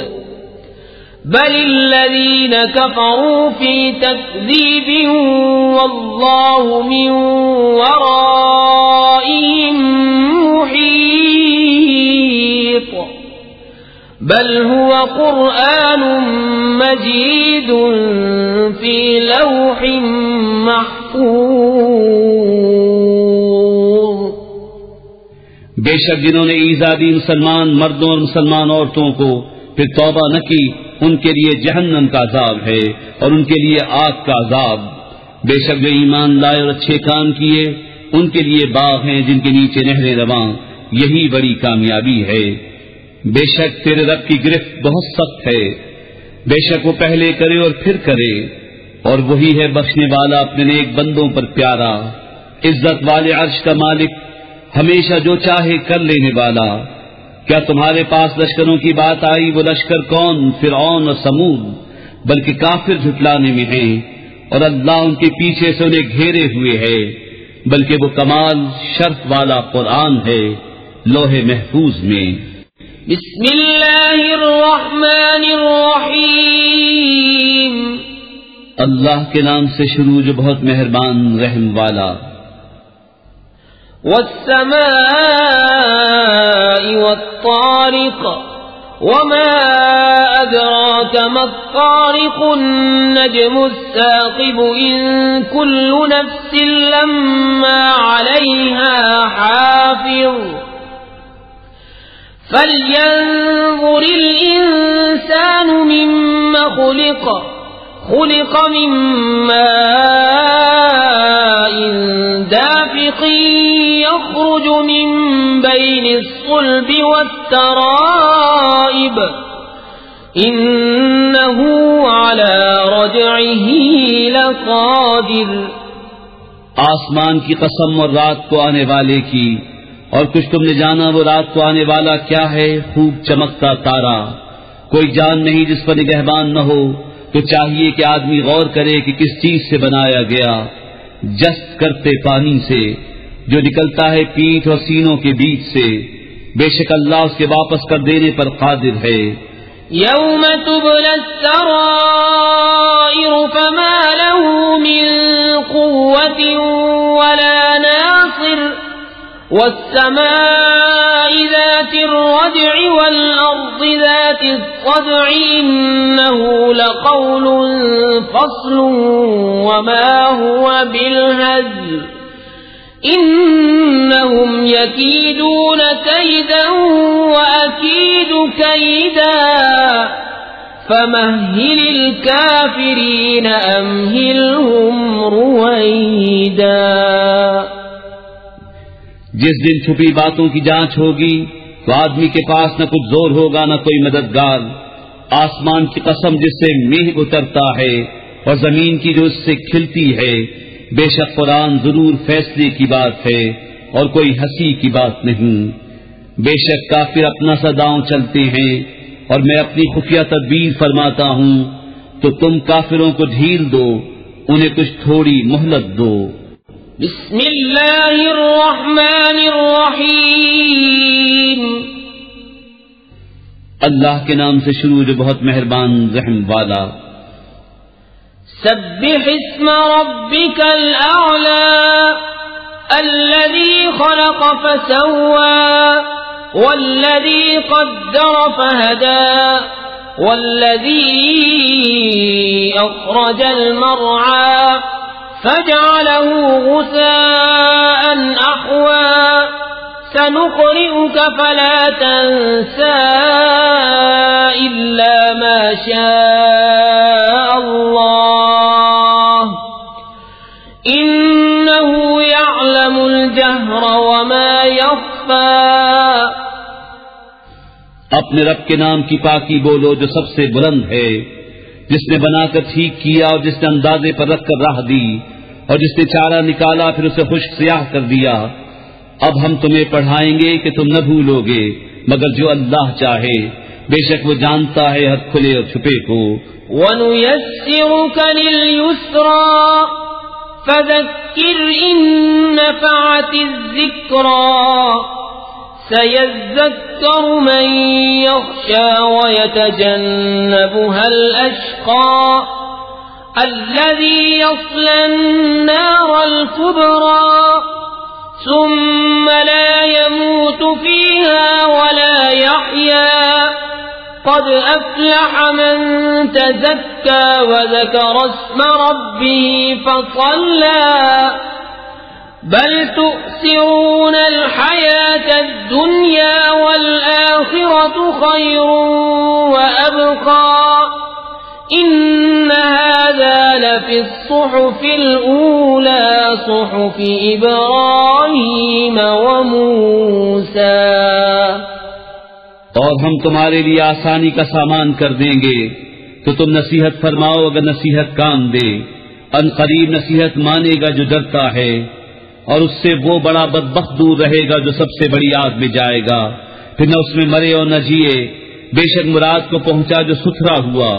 بل الذين كفروا في تكذيب والله من ورائهم محيط، بل هو قرآن مجيد في لوح محفوظ۔ بے شک جنہوں نے ایذا دی مسلمان مردوں اور مسلمان عورتوں کو پھر توبہ نہ کی، ان کے لیے جہنم کا عذاب ہے اور ان کے لیے آگ کا عذاب۔ بے شک جو ایمان لائے اور اچھے کام کیے ان کے لیے باغ ہیں جن کے نیچے نہریں رواں، یہی بڑی کامیابی ہے۔ بے شک تیرے رب کی گرفت بہت سخت ہے، بے شک وہ پہلے کرے اور پھر کرے، اور وہی ہے بخشنے والا اپنے نیک بندوں پر پیارا، عزت والے عرش کا مالک، ہمیشہ جو چاہے کر لینے والا۔ کیا تمہارے پاس لشکروں کی بات آئی؟ وہ لشکر کون؟ فرعون اور سمود، بلکہ کافر جھٹلانے میں ہیں، اور اللہ ان کے پیچھے سے انہیں گھیرے ہوئے ہے، بلکہ وہ کمال شرف والا قرآن ہے لوح محفوظ میں۔ بسم اللہ الرحمن الرحیم، اللہ کے نام سے شروع جو بہت مہربان رحم والا۔ والسماء والطارق وما أدراك ما الطارق النجم الثاقب إن كل نفس لما عليها حافظ فلينظر الإنسان مما خلق من ماء دافق يخرج من بين الصلب والترائب إنه على رجعه لقادر۔ آسمان کی قسم اور رات کو آنے والے کی اور کچھ تم نے جانا وہ رات کو آنے والا کیا ہے، خوب چمکتا تارا. کوئی جان نہیں جس پر نگہبان نہ ہو، تو چاہیے کہ آدمی غور کرے کہ کس چیز سے بنایا گیا. جست کرتے پانی سے جو نکلتا ہے پیٹھ اور سینوں کے بیچ سے، بے شک اللہ اس کے واپس کر دینے پر قادر ہے. يوم تبلى السرائر فما له من قوة ولا ناصر والسماء ذات الرجع والأرض ذات الصدع إنه لقول فصل وما هو بالهزل إنهم يكيدون كيدا وأكيد كيدا فمهل الكافرين أمهلهم رويدا. جس دن چھپی باتوں کی جانچ ہوگی تو آدمی کے پاس نہ کچھ زور ہوگا نہ کوئی مددگار. آسمان کی قسم جس سے میگھ اترتا ہے اور زمین کی جو اس سے کھلتی ہے، بے شک قرآن ضرور فیصلے کی بات ہے اور کوئی ہنسی کی بات نہیں. بے شک کافر اپنا سا داؤں چلتے ہیں اور میں اپنی خفیہ تدبیر فرماتا ہوں، تو تم کافروں کو ڈھیل دو، انہیں کچھ تھوڑی مہلت دو. بسم اللہ الرحمن الرحیم. اللہ کے نام سے شروع جو بہت مہربان رحم والا. سبح اسم ربك الأعلى الذي خلق فسوى والذي قدر فهدى والذي أخرج المرعى فجعله غثاء أحوى سنقرئك فلا تنسى إلا ما شاء الله إنه يعلم الجهر وما يخفى. اپنے رب کے نام کی پاکی بولو جو سب سے بلند ہے، جس نے بنا کر ٹھیک کیا اور جس نے اندازے پر رکھ کر راہ دی اور جس نے چارہ نکالا پھر اسے خشک سیاہ کر دیا. اب ہم تمہیں پڑھائیں گے کہ تم نہ بھولو گے مگر جو اللہ چاہے، بے شک وہ جانتا ہے ہر کھلے اور چھپے کو. وَنُيَسِّرُكَ لِلْيُسْرَى فَذَكِّرْ إِن نَّفَعَتِ الذِّكْرَى سَيَذَّكَّرُ مَن يَخْشَىٰ وَيَتَجَنَّبُهَا الْأَشْقَى الَّذِي يَصْلَى النَّارَ الْكُبْرَى ثم لا يموت فيها ولا يحيا قد أفلح من تزكى وذكر اسم ربه فصلى بل تؤثرون الحياة الدنيا والآخرة خير وأبقى إن هذا لفي الصحف الأولى صحف إبراهيم وموسى. اور ہم تمہارے لیے آسانی کا سامان کر دیں گے تو تم نصیحت فرماؤ اگر نصیحت کام دے. ان قریب نصیحت مانے گا جو ڈرتا ہے اور اس سے وہ بڑا بدبخت دور رہے گا جو سب سے بڑی آگ میں جائے گا، پھر نہ اس میں مرے اور نہ جیے. بے شک مراد کو پہنچا جو ستھرا ہوا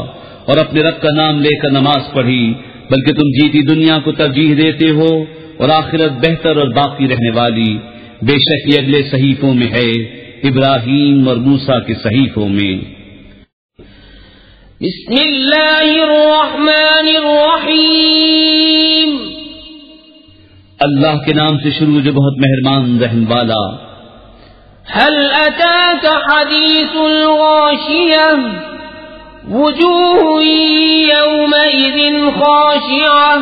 اور اپنے رب کا نام لے کر نماز پڑھی، بلکہ تم جیتی دنیا کو ترجیح دیتے ہو اور آخرت بہتر اور باقی رہنے والی. بے شک یہ اگلے صحیفوں میں ہے، ابراہیم اور موسیٰ کے صحیفوں میں. بسم اللہ الرحمن الرحیم. اللہ کے نام سے شروع جو بہت مہربان رحم والا. هل اتاك حدیث الغاشیہ وجوه يومئذ خاشعة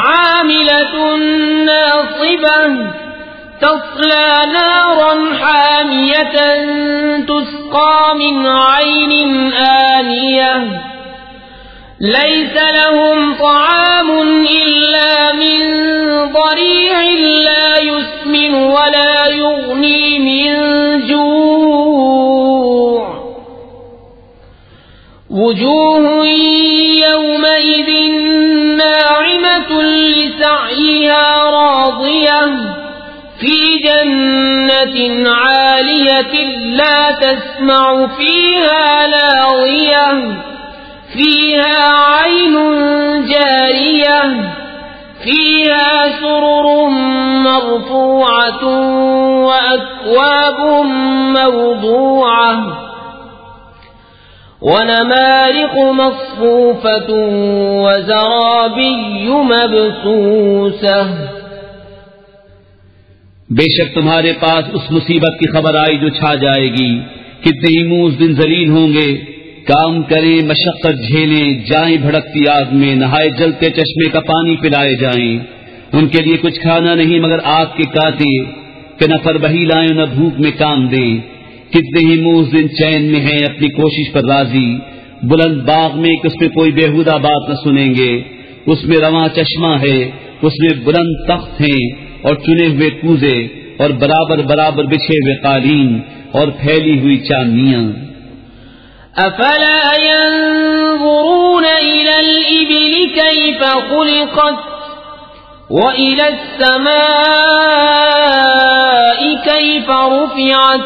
عاملة ناصبة تصلى نارا حامية تسقى من عين آنية ليس لهم طعام إلا من ضريع لا يسمن ولا يغني من جوع وجوه يومئذ ناعمة لسعيها راضية في جنة عالية لا تسمع فيها لاغية فيها عين جارية فيها سرر مرفوعة وأكواب موضوعة ونمارق مصفوفة وزرابي مبثوثة. بے شک تمہارے پاس اس مصیبت کی خبر آئی جو چھا جائے گی. کتنے ہی منہ اس دن ذلیل ہوں گے. کام کریں، مشقت جھیلیں، جائیں بھڑکتی آگ میں، نہائے جلتے چشمے کا پانی پلائے جائیں. ان کے لیے کچھ کھانا نہیں مگر آگ کے کانٹے کہ نہ فربہی لائیں نہ بھوک میں کام دیں. کتنے ہی منہ اس دن چین میں ہیں، اپنی کوشش پر راضی. بلند باغ میں کہ اس میں کوئی بےہودہ بات نہ سنیں گے. اس میں رواں چشمہ ہے، اس میں بلند تخت ہیں اور چنے ہوئے کوزے اور برابر برابر بچھے ہوئے قالین اور پھیلی ہوئی چاندنیاں. افلا ينظرون الى الابل كيف خلقت والى السماء كيف رفعت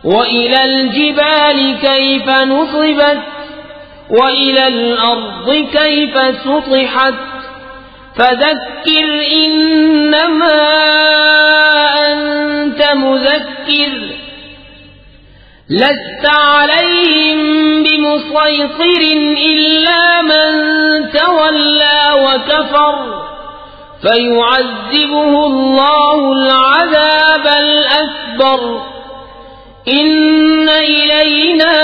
والى الجبال كيف نصبت والى الارض كيف سطحت فذكر انما انت مذكر لست عليهم بمسيطر إلا من تولى وكفر فيعذبه الله العذاب الأكبر إن إلينا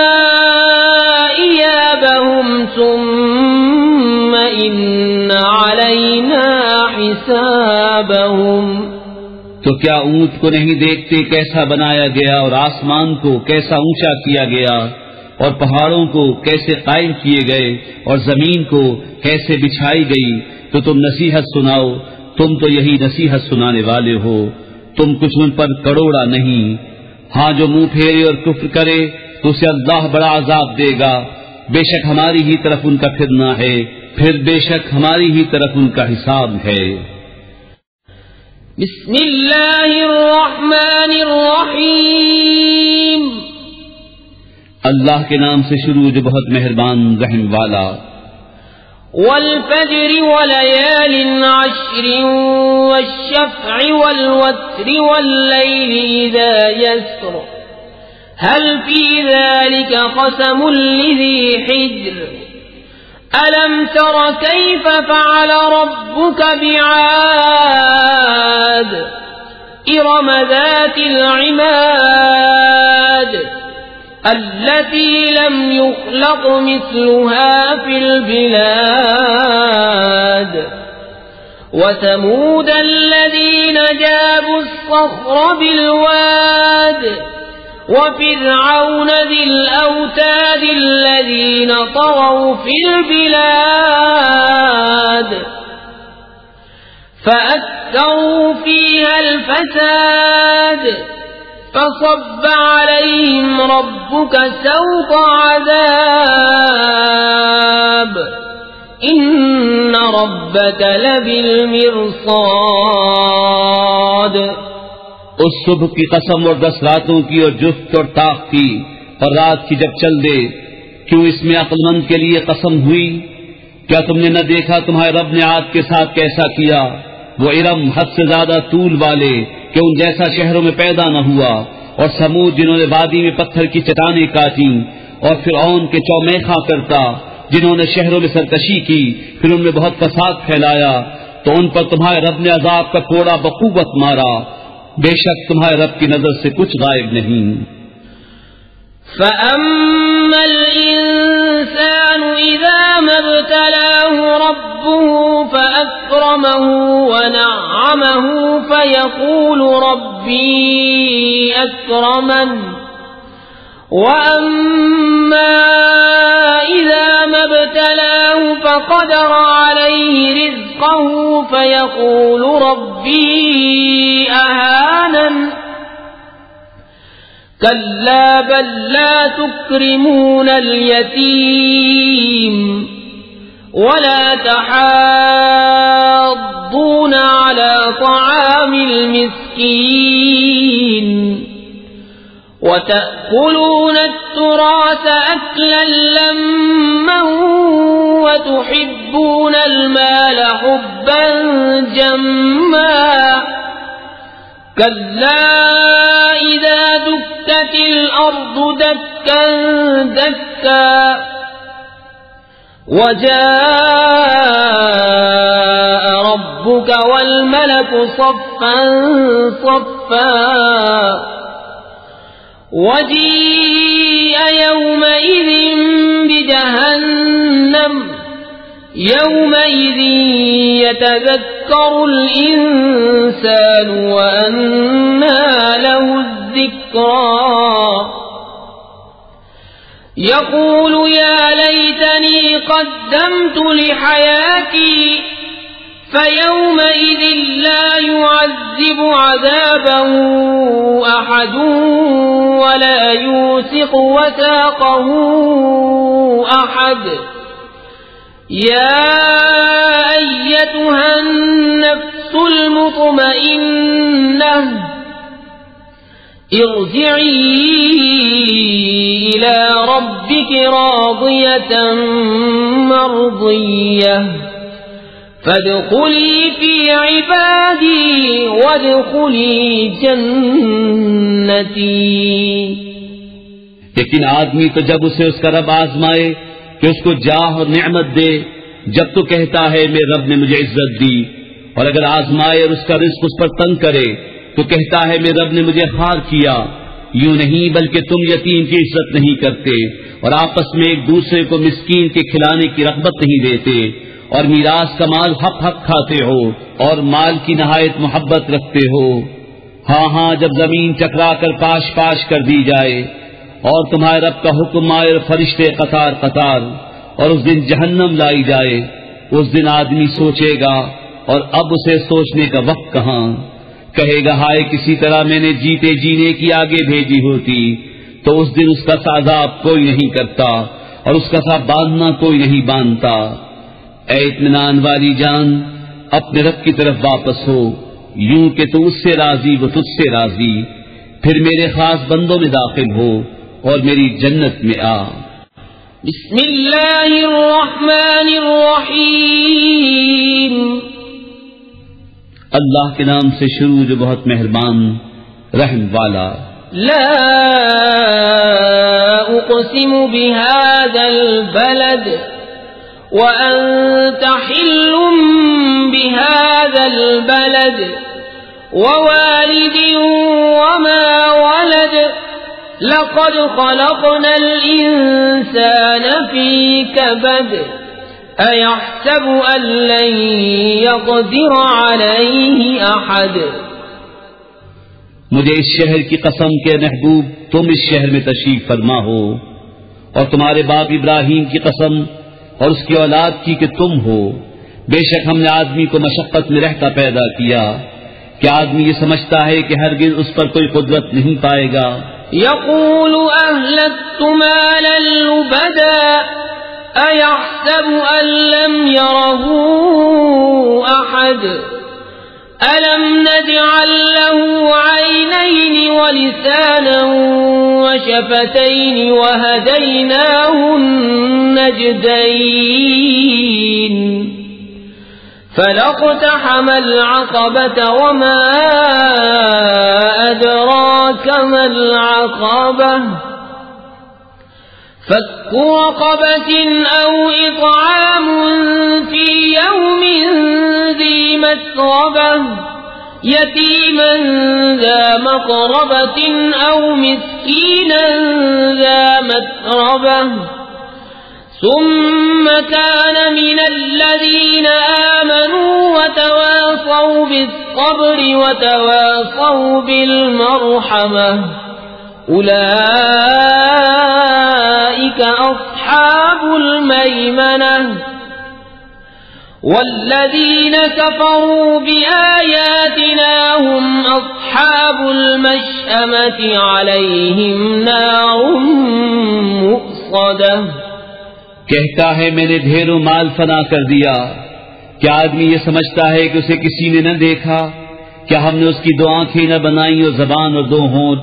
إيابهم ثم إن علينا حسابهم. تو کیا اونٹ کو نہیں دیکھتے کیسا بنایا گیا اور آسمان کو کیسا اونچا کیا گیا اور پہاڑوں کو کیسے قائم کیے گئے اور زمین کو کیسے بچھائی گئی؟ تو تم نصیحت سناؤ، تم تو یہی نصیحت سنانے والے ہو، تم کچھ ان پر کروڑا نہیں. ہاں جو منہ پھیرے اور کفر کرے تو اسے اللہ بڑا عذاب دے گا. بے شک ہماری ہی طرف ان کا پھرنا ہے، پھر بے شک ہماری ہی طرف ان کا حساب ہے. بسم اللہ الرحمن الرحیم. اللہ کے نام سے شروع جو بہت مہربان رحم والا. والفجر وليال عشر والشفع والوتر والليل إذا يسر هل في ذلك قسم لذي حجر ألم تر كيف فعل ربك بعاد إرم ذات العماد التي لم يخلق مثلها في البلاد وثمود الذين جابوا الصخر بالواد وفرعون ذي الأوتاد الذين طغوا في البلاد فأكثروا فيها الفساد فصب عليهم ربك سوط عذاب إن ربك لبالمرصاد. اس صبح کی قسم اور 10 راتوں کی اور جفت اور طاق کی اور رات کی جب چل دے، کیوں اس میں عقل مند کے لیے قسم ہوئی؟ کیا تم نے نہ دیکھا تمہارے رب نے عاد کے ساتھ کیسا کیا؟ وہ ارم حد سے زیادہ طول والے کہ ان جیسا شہروں میں پیدا نہ ہوا، اور سمود جنہوں نے وادی میں پتھر کی چٹانیں کاٹی، اور فرعون کے چومیخا کرتا جنہوں نے شہروں میں سرکشی کی پھر ان میں بہت فساد پھیلایا، تو ان پر تمہارے رب نے عذاب کا کوڑا بقوت مارا. بے شک تمہارے رب کی نظر سے کچھ غائب نہیں. فَأَمَّا الْإِنسَانُ إِذَا مَا ابْتَلَاهُ رَبُّهُ فَأَكْرَمَهُ وَنَعَّمَهُ فَيَقُولُ رَبِّي أَكْرَمَنِ وَأَمَّا إِذَا مَا ابْتَلَاهُ فَقَدَرَ عَلَيْهِ رِزْقَهُ فَيَقُولُ رَبِّي أَهَانَنِ كَلَّا بَل لَّا تُكْرِمُونَ الْيَتِيمَ وَلَا تَحَاضُّونَ عَلَى طَعَامِ الْمِسْكِينِ مسكين وتأكلون التراث أكلا لما وتحبون المال حبا جما كلا إذا دكت الأرض دكا دكا وجاء ربك والملك صفا صفا وجيء يومئذ بجهنم يومئذ يتذكر الإنسان وأنى له الذكرى يقول يا ليتني قدمت لحياتي فيومئذ لا يعذب عذابه أحد ولا يوثق وثاقه أحد يا أيتها النفس المطمئنة ارجعي إلى ربك راضية مرضية فادخلی فی عبادی وادخلی جنتی۔ لیکن آدمی تو جب اسے اس کا رب آزمائے کہ اس کو جاہ اور نعمت دے، جب تو کہتا ہے میرے رب نے مجھے عزت دی، اور اگر آزمائے اور اس کا رزق اس پر تنگ کرے تو کہتا ہے میرے رب نے مجھے خوار کیا۔ یوں نہیں بلکہ تم یتیم کی عزت نہیں کرتے اور آپس میں ایک دوسرے کو مسکین کے کھلانے کی رغبت نہیں دیتے، اور میراث کا مال حق حق کھاتے ہو اور مال کی نہایت محبت رکھتے ہو۔ ہاں ہاں، جب زمین چکرا کر پاش پاش کر دی جائے اور تمہارے رب کا حکم آئے اور فرشتے قطار قطار، اور اس دن جہنم لائی جائے، اس دن آدمی سوچے گا، اور اب اسے سوچنے کا وقت کہاں؟ کہے گا ہائے کسی طرح میں نے جیتے جینے کی آگے بھیجی ہوتی، تو اس دن اس کا عذاب کوئی نہیں کرتا اور اس کا ساتھ باندھنا کوئی نہیں باندھتا۔ اے اطمینان والی جان، اپنے رب کی طرف واپس ہو، یوں کہ تو اس سے راضی وہ تجھ سے راضی، پھر میرے خاص بندوں میں داخل ہو اور میری جنت میں آ۔ بسم اللہ الرحمن الرحیم، اللہ کے نام سے شروع جو بہت مہربان رحم والا۔ لا اقسم بهذا البلد وأنت حل بهذا البلد ووالد وما ولد لقد خلقنا الإنسان في كبد أيحسب أن لن يقدر عليه أحد۔ مجھے اس شہر کی قسم کے محبوب تم اس شہر میں تشریف فرما ہو، اور تمہارے باپ ابراہیم کی قسم اور اس کی اولاد کی کہ تم ہو، بے شک ہم نے آدمی کو مشقت میں رہتا پیدا کیا، کہ آدمی یہ سمجھتا ہے کہ ہرگز اس پر کوئی قدرت نہیں پائے گا۔ یقول اہلکت مالا لبدا ایحسب ان لم یرہ احد ألم نجعل له عينين ولسانا وشفتين وهديناه النجدين فلاقتحم العقبة وما أدراك ما العقبة فك رقبة أو إطعام في يوم ذي مسغبة يتيما ذا مقربة أو مسكينا ذا متربة ثم كان من الذين آمنوا وتواصوا بالصبر وتواصوا بالمرحمة أولئك أصحاب الميمنة والذين كفروا بآياتنا هم أصحاب المشأمة عليهم نار مؤصدة۔ کہتا ہے میں نے ڈھیروں مال فنا کر دیا، کیا آدمی یہ سمجھتا ہے کہ اسے کسی نے نہ دیکھا؟ کیا ہم نے اس کی 2 آنکھیں نہ بنائی اور زبان اور 2 ہونٹ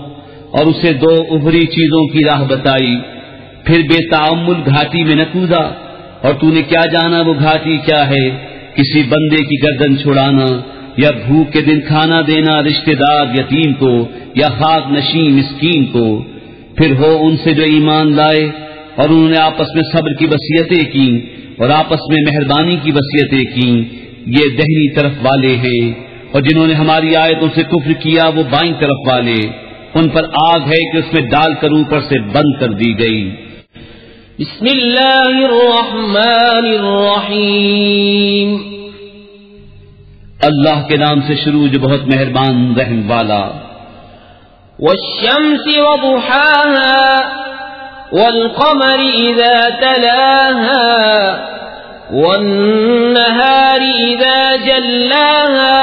اور اسے 2 ابھری چیزوں کی راہ بتائی، پھر بے تعمل گھاٹی میں نہ کودا؟ اور تو نے کیا جانا وہ گھاٹی کیا ہے؟ کسی بندے کی گردن چھڑانا یا بھوک کے دن کھانا دینا رشتہ دار یتیم کو یا خاک نشین مسکین کو۔ پھر ہو ان سے جو ایمان لائے اور انہوں نے آپس میں صبر کی وصیتیں کی اور آپس میں مہربانی کی وصیتیں کی، یہ دہنی طرف والے ہیں، اور جنہوں نے ہماری آیتوں سے کفر کیا وہ بائیں طرف والے، ان پر آگ ہے کہ اس میں ڈال کر اوپر سے بند کر دی گئی۔ بسم اللہ الرحمن الرحیم، اللہ کے نام سے شروع جو بہت مہربان رحم والا۔ والشمس وضحاها والقمر اذا تلاها والنهار اذا جلاها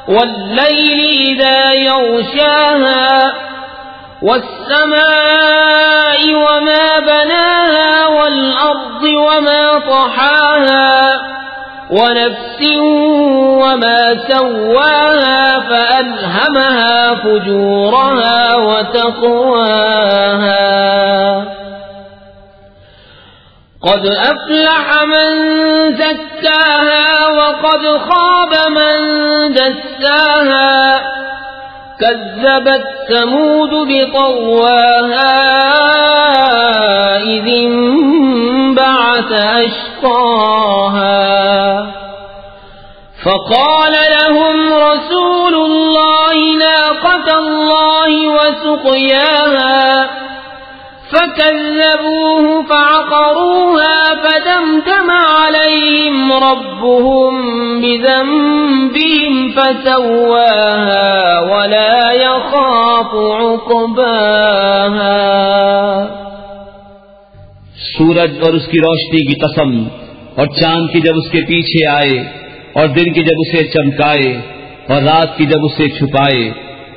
والليل اذا يغشاها والسماء وما بناها والأرض وما طحاها ونفس وما سواها فألهمها فجورها وتقواها قد أفلح من زكاها وقد خاب من دساها كذبت ثمود بطغواها إذ انبعث أشقاها فقال لهم رسول الله ناقة الله وسقياها فكذبوه فعقروها فدمدم عليهم ربهم بذنبهم فسواها ولا يخاف عقباها۔ سورج اور اس کی روشنی کی قسم، اور چاند کی جب اس کے پیچھے آئے، اور دن کی جب اسے چمکائے، اور رات کی جب اسے چھپائے،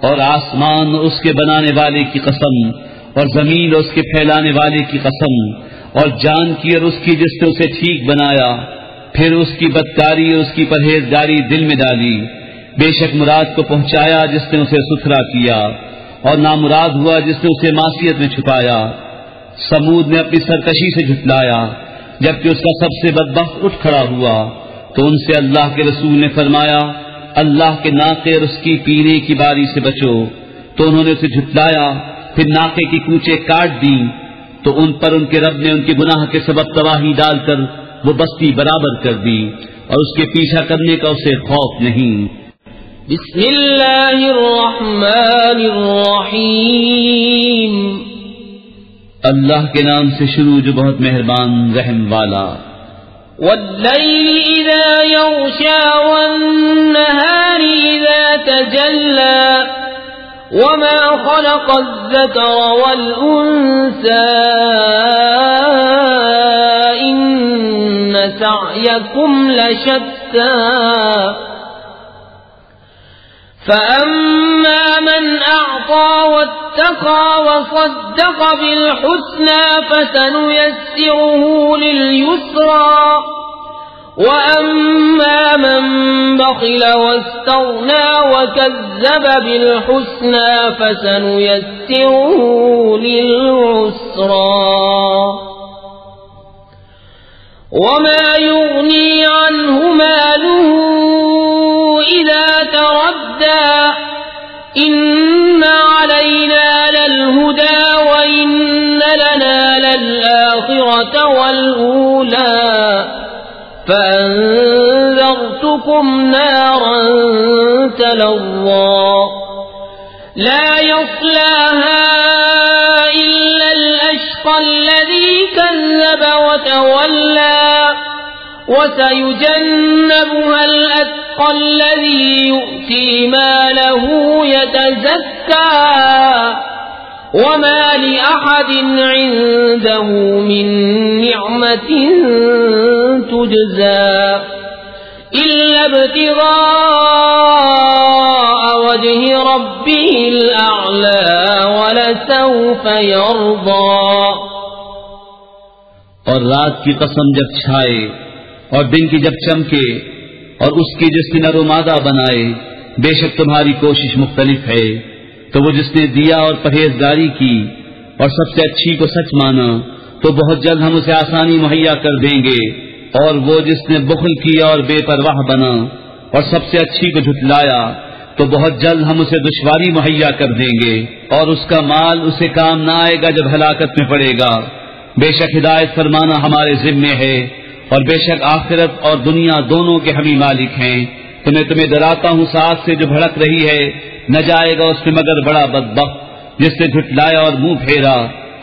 اور آسمان اور اس کے بنانے والے کی قسم، اور زمین اور اس کے پھیلانے والے کی قسم، اور جان کی اور اس کی جس نے اسے ٹھیک بنایا، پھر اس کی بدکاری اور اس کی پرہیزگاری دل میں ڈالی۔ بے شک مراد کو پہنچایا جس نے اسے ستھرا کیا، اور نامراد ہوا جس نے اسے معصیت میں چھپایا۔ سمود نے اپنی سرکشی سے جھٹلایا، جبکہ اس کا سب سے بدبخت اٹھ کھڑا ہوا، تو ان سے اللہ کے رسول نے فرمایا اللہ کے ناقے اور اس کی پینے کی باری سے بچو، تو انہوں نے اسے جھٹلایا، پھر ناقے کی کوچے کاٹ دی، تو ان پر ان کے رب نے ان کے گناہ کے سبب تباہی ڈال کر وہ بستی برابر کر دی، اور اس کے پیچھا کرنے کا اسے خوف نہیں۔ بسم اللہ الرحمن الرحیم، اللہ کے نام سے شروع جو بہت مہربان رحم والا۔ واللیل اذا یغشا والنہار اذا تجلی وما خلق الذکر والانثى ان سعیکم لشتى فأما من أعطى واتقى وصدق بالحسنى فسنيسره لليسرى وأما من بخل واستغنى وكذب بالحسنى فسنيسره للعسرى وما يغني عنه ماله إذا تردى إن علينا للهدى وإن لنا للآخرة والأولى فأنذرتكم نارا تلظى لا يصلاها إلا الأشقى الذي كذب وتولى وسيجنبها الأتقى الذي يؤتي ماله يتزكى وما لأحد عنده من نعمة تجزى إلا ابتغاء وجه ربه الأعلى ولسوف يرضى۔ اور رات کی قسم جب چھائے اور دن کی جب چمکے اور اس کی جس نے نر و مادہ بنائے بے شک تمہاری کوشش مختلف ہے، تو وہ جس نے دیا اور پرہیزگاری کی اور سب سے اچھی کو سچ مانا تو بہت جلد ہم اسے آسانی مہیا کر دیں گے، اور وہ جس نے بخل کیا اور بے پرواہ بنا اور سب سے اچھی کو جھٹلایا تو بہت جلد ہم اسے دشواری مہیا کر دیں گے، اور اس کا مال اسے کام نہ آئے گا جب ہلاکت میں پڑے گا۔ بے شک ہدایت فرمانا ہمارے ذمے ہے، اور بے شک آخرت اور دنیا دونوں کے ہم ہی مالک ہیں۔ تو میں تمہیں ڈراتا ہوں ساتھ سے جو بھڑک رہی ہے، نہ جائے گا اس میں مگر بڑا بدبخت جس نے جھٹلایا اور منہ پھیرا،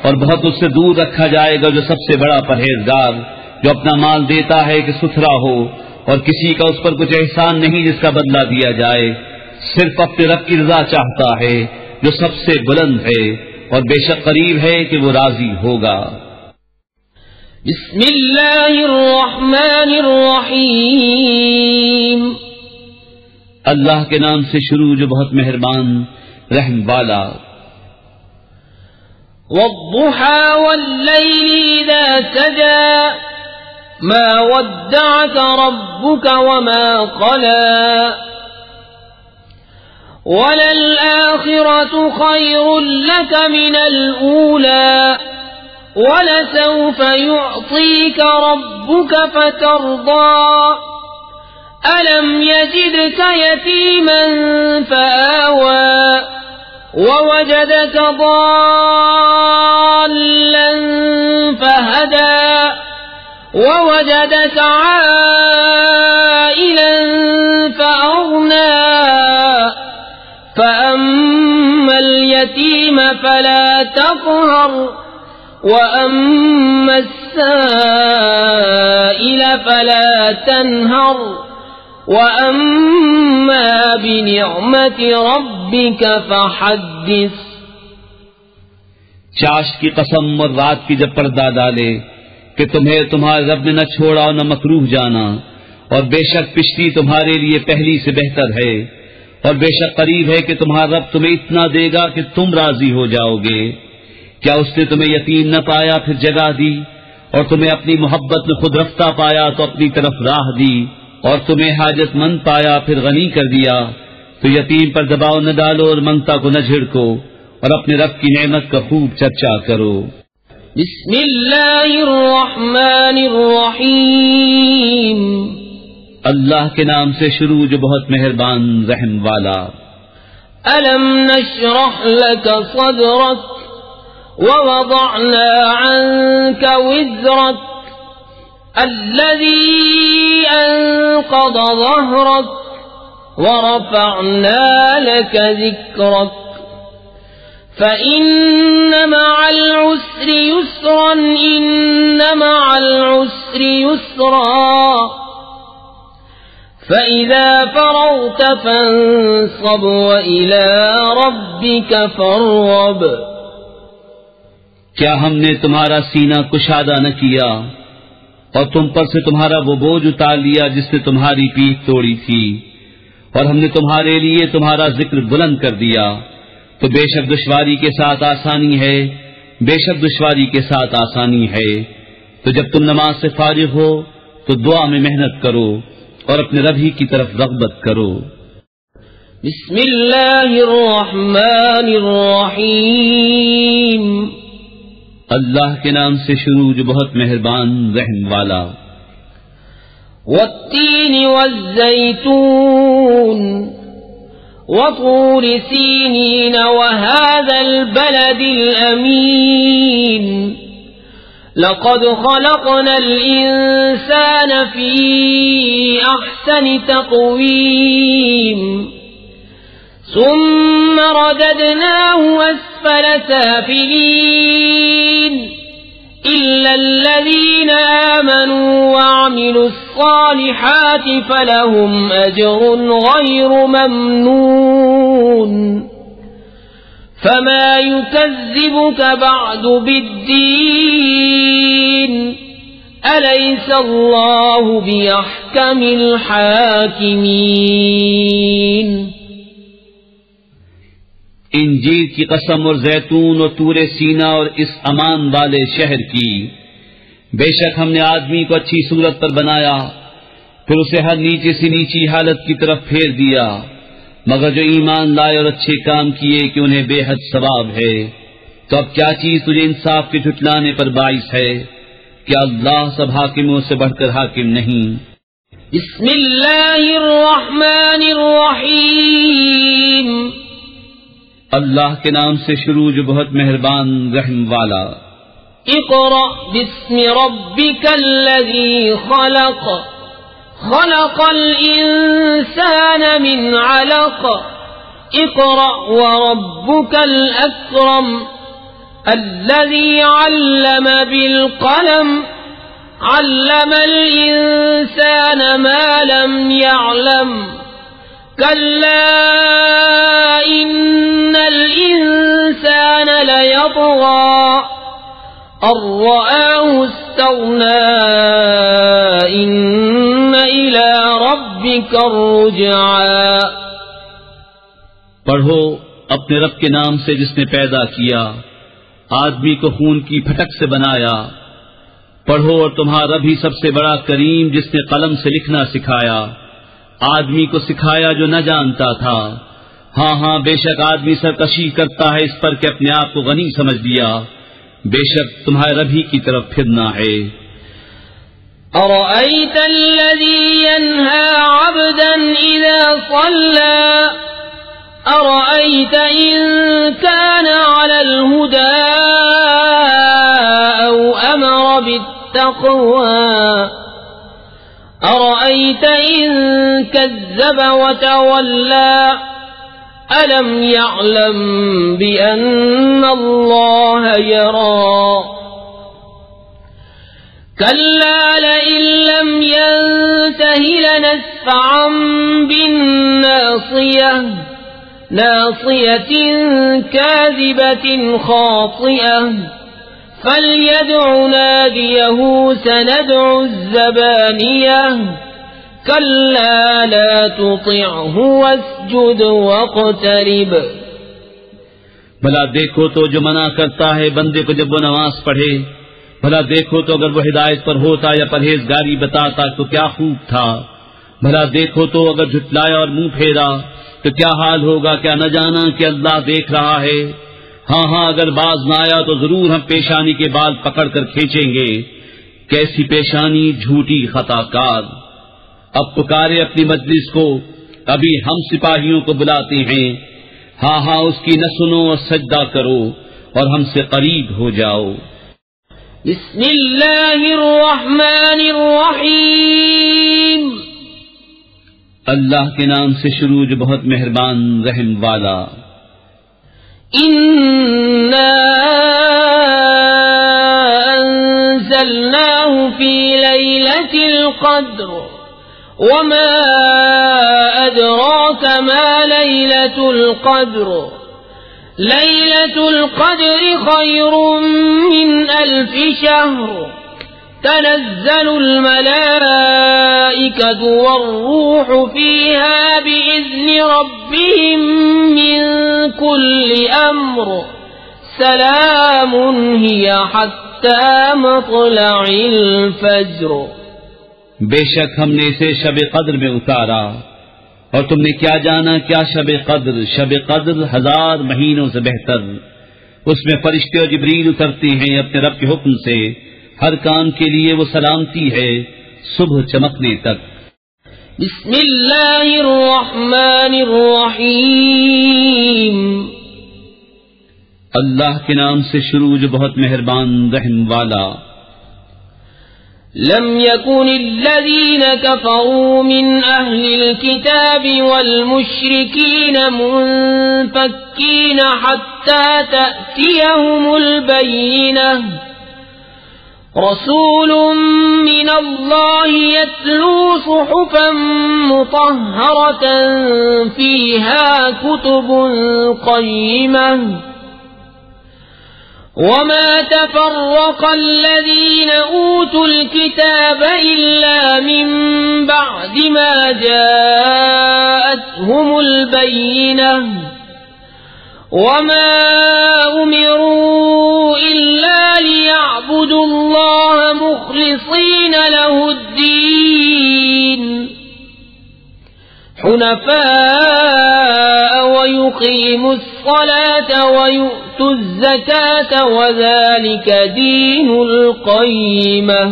اور بہت اس سے دور رکھا جائے گا جو سب سے بڑا پرہیزگار، جو اپنا مال دیتا ہے کہ ستھرا ہو، اور کسی کا اس پر کچھ احسان نہیں جس کا بدلہ دیا جائے، صرف اپنے رب کی رضا چاہتا ہے جو سب سے بلند ہے، اور بے شک قریب ہے کہ وہ راضی ہوگا۔ بسم اللہ الرحمن الرحیم، اللہ کے نام سے شروع جو بہت مہربان رحم والا۔ والضحى والليل إذا سجى ما ودعك ربك وما قلى وللآخرة خير لك من الأولى ولسوف يعطيك ربك فترضى ألم يجدك يتيما فآوى ووجدك ضالا فهدى ووجدك عائلا فأغنى فأما اليتيم فلا تقهر وأما السائل فلا تنهر وَأَمَّا بِنِعْمَةِ رَبِّكَ فَحَدِّثْ۔ چاش کی قسم اور رات کی جب پردہ ڈالے کہ تمہیں تمہارے رب نے نہ چھوڑا اور نہ مکروہ جانا، اور بے شک پشتی تمہارے لیے پہلی سے بہتر ہے، اور بے شک قریب ہے کہ تمہارا رب تمہیں اتنا دے گا کہ تم راضی ہو جاؤ گے۔ کیا اس نے تمہیں یتیم نہ پایا پھر جگہ دی، اور تمہیں اپنی محبت میں خود رفتہ پایا تو اپنی طرف راہ دی، اور تمہیں حاجت مند پایا پھر غنی کر دیا؟ تو یتیم پر دباؤ نہ ڈالو اور منگتا کو نہ جھڑکو، اور اپنے رب کی نعمت کا خوب چرچا کرو۔ بسم اللہ الرحمن الرحیم، اللہ کے نام سے شروع جو بہت مہربان رحم والا۔ ألم نشرح لك صدرك ووضعنا عنك وزرك الذي أنقض ظهرك ورفعنا لك ذكرك فإن مع العسر يسرا إن مع العسر يسرا فإذا فرغت فانصب وإلى ربك فارغب۔ کیا ہم نے تمہارا سینہ کشادہ نہ کیا اور تم پر سے تمہارا وہ بوجھ اتار لیا جس نے تمہاری پیٹھ توڑی تھی، اور ہم نے تمہارے لیے تمہارا ذکر بلند کر دیا؟ تو بے شک دشواری کے ساتھ آسانی ہے، بے شک دشواری کے ساتھ آسانی ہے۔ تو جب تم نماز سے فارغ ہو تو دعا میں محنت کرو اور اپنے رب ہی کی طرف رغبت کرو۔ بسم اللہ الرحمن الرحیم، اللہ کے نام سے شروع جو بہت مہربان رحم والا۔ والتین والزیتون وطور سینین وهذا البلد الأمین لقد خلقنا الإنسان في أحسن تقويم ثم رددناه أسفل سافلين إلا الذين آمنوا وعملوا الصالحات فلهم أجر غير ممنون فما يكذبك بعد بالدين أليس الله بأحكم الحاكمين۔ انجیر کی قسم اور زیتون اور طور سینا اور اس امان والے شہر کی، بے شک ہم نے آدمی کو اچھی صورت پر بنایا، پھر اسے ہر نیچے سے نیچی حالت کی طرف پھیر دیا، مگر جو ایمان لائے اور اچھے کام کیے کہ انہیں بے حد ثواب ہے. تو اب کیا چیز تجھے انصاف کے جھٹلانے پر باعث ہے؟ کیا اللہ سب حاکموں سے بڑھ کر حاکم نہیں؟ بسم اللہ الرحمن الرحیم. اللہ کے نام سے شروع جو بہت مہربان رحم والا. اقرأ باسم ربک الذی خلق خلق الانسان من علق اقرأ وربك الأكرم الذي علم بالقلم علم الإنسان ما لم يعلم كلا إن الإنسان ليطغى أن رآه استغنى إن إلى ربك الرجعى. پڑھو اپنے رب کے نام سے جس نے پیدا کیا، آدمی کو خون کی پھٹک سے بنایا. پڑھو اور تمہارا رب ہی سب سے بڑا کریم جس نے قلم سے لکھنا سکھایا، آدمی کو سکھایا جو نہ جانتا تھا. ہاں ہاں بے شک آدمی سرکشی کرتا ہے اس پر کہ اپنے آپ کو غنی سمجھ لیا. بے شک تمہارے رب ہی کی طرف پھرنا ہے. أرأيت الذي ينهى عبدا إذا صلى أرأيت إن كان على الهدى أو أمر بالتقوى أرأيت إن كذب وتولى ألم يعلم بأن الله يرى كلا لئن لم ينته لنسفعا بالناصية ناصية كاذبة خاطئة فليدع ناديه سندع الزبانية كلا لا تطعه واسجد واقترب. بھلا دیکھو تو جو منع کرتا ہے بندے کو جب وہ نماز پڑھے. بھلا دیکھو تو اگر وہ ہدایت پر ہوتا یا پرہیزگاری بتاتا تو کیا خوب تھا. بھلا دیکھو تو اگر جھٹلایا اور منہ پھیرا تو کیا حال ہوگا. کیا نہ جانا کہ اللہ دیکھ رہا ہے. ہاں ہاں اگر باز نہ آیا تو ضرور ہم پیشانی کے بال پکڑ کر کھینچیں گے. کیسی پیشانی جھوٹی خطا کار. اب پکارے اپنی مجلس کو، ابھی ہم سپاہیوں کو بلاتے ہیں. ہاں ہاں اس کی نہ سنو اور سجدہ کرو اور ہم سے قریب ہو جاؤ. بسم اللہ الرحمن الرحیم. اللہ کے نام سے شروع جو بہت مہربان رحم والا. انا انزلناه في ليلة القدر وما أدراك ما ليلة القدر ليلة القدر خير من 1000 شهر تنزل الملائكة والروح فيها بإذن ربهم من كل أمر سلام هي حتى مطلع الفجر. بے شک ہم نے اسے شب قدر میں اتارا، اور تم نے کیا جانا کیا شب قدر. شب قدر 1000 مہینوں سے بہتر. اس میں فرشتے اور جبریل اترتے ہیں اپنے رب کے حکم سے. ہر کام کے لیے وہ سلامتی ہے صبح چمکنے تک. بسم اللہ الرحمن الرحیم. اللہ کے نام سے شروع جو بہت مہربان رحم والا. لم يكن الذين كفروا من أهل الكتاب والمشركين منفكين حتى تأتيهم البينة رسول من الله يتلو صحفا مطهرة فيها كتب قيمة وما تفرق الذين أوتوا الكتاب إلا من بعد ما جاءتهم البينة وما أمروا إلا ليعبدوا الله مخلصين له الدين حنفاء ويقيموا الصلاة ويؤتوا الزكاة وذلك دين القيمة.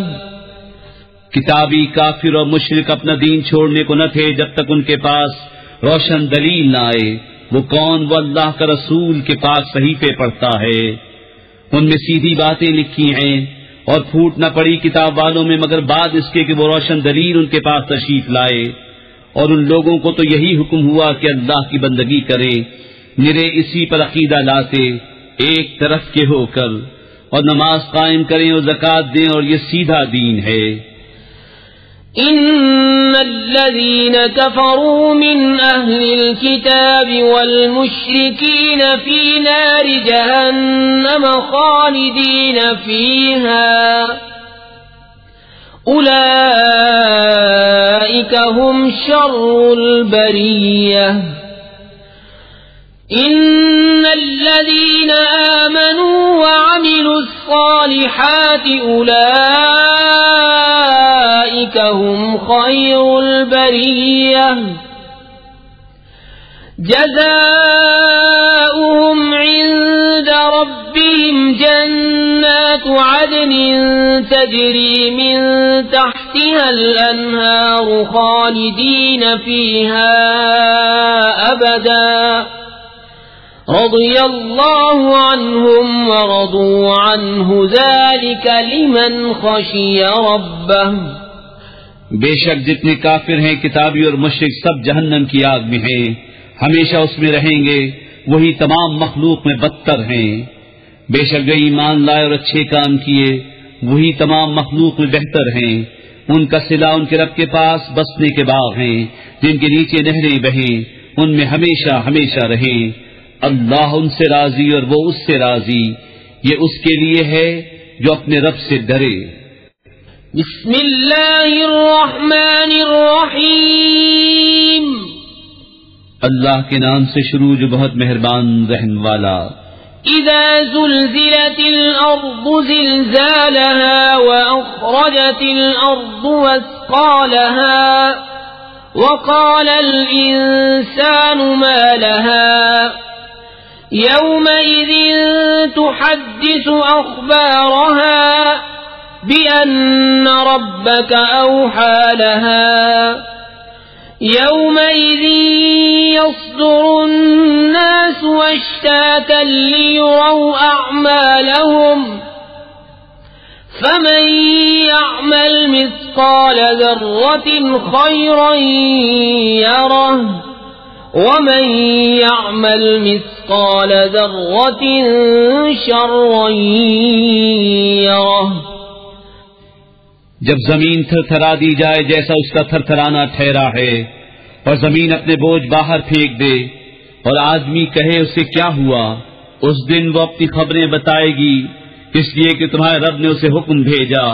کتابی کافر اور مشرک اپنا دین چھوڑنے کو نہ تھے جب تک ان کے پاس روشن دلیل نہ آئے. وہ کون؟ وہ اللہ کا رسول کے پاس صحیفے پڑھتا ہے، ان میں سیدھی باتیں لکھی ہیں، اور پھوٹ نہ پڑی کتاب والوں میں مگر بعد اس کے کہ وہ روشن دلیل ان کے پاس تشریف لائے. اور ان لوگوں کو تو یہی حکم ہوا کہ اللہ کی بندگی کرے، نرے اسی پر عقیدہ لاتے ایک طرف کے ہو کر، اور نماز قائم کریں اور زکوٰۃ دیں، اور یہ سیدھا دین ہے. إن الذين كفروا من أهل الكتاب والمشركين في نار جهنم خالدين فيها أولئك هم شر البرية. إن الذين آمنوا وعملوا الصالحات أولئك هم خير البرية. جزاؤهم عند ربهم جنات عدن تجري من تحتها الأنهار خالدين فيها أبدا رضي الله عنهم ورضوا عنه ذلك لمن خشي ربه. بے شک جتنے کافر ہیں کتابی اور مشرک سب جہنم کی آگ میں ہیں، ہمیشہ اس میں رہیں گے، وہی تمام مخلوق میں بدتر ہیں. بے شک جو ایمان لائے اور اچھے کام کیے وہی تمام مخلوق میں بہتر ہیں. ان کا صلہ ان کے رب کے پاس بسنے کے باغ ہیں جن کے نیچے نہریں بہیں، ان میں ہمیشہ ہمیشہ رہیں. اللہ ان سے راضی اور وہ اس سے راضی، یہ اس کے لیے ہے جو اپنے رب سے ڈرے. بسم اللہ الرحمن الرحیم. اللہ کے نام سے شروع جو بہت مہربان رحم والا. اذا زلزلت الارض زلزالها واخرجت الارض اثقالها وقال الانسان ما لها يومئذ تحدث اخبارها بأن ربك أوحى لها يومئذ يصدر الناس أشتاتا ليروا أعمالهم فمن يعمل مثقال ذرة خيرا يره ومن يعمل مثقال ذرة شرا يره. جب زمین تھر تھرا دی جائے جیسا اس کا تھر تھرانا ٹھہرا ہے، اور زمین اپنے بوجھ باہر پھینک دے اور آدمی کہے اسے کیا ہوا، اس دن وہ اپنی خبریں بتائے گی اس لیے کہ تمہارے رب نے اسے حکم بھیجا.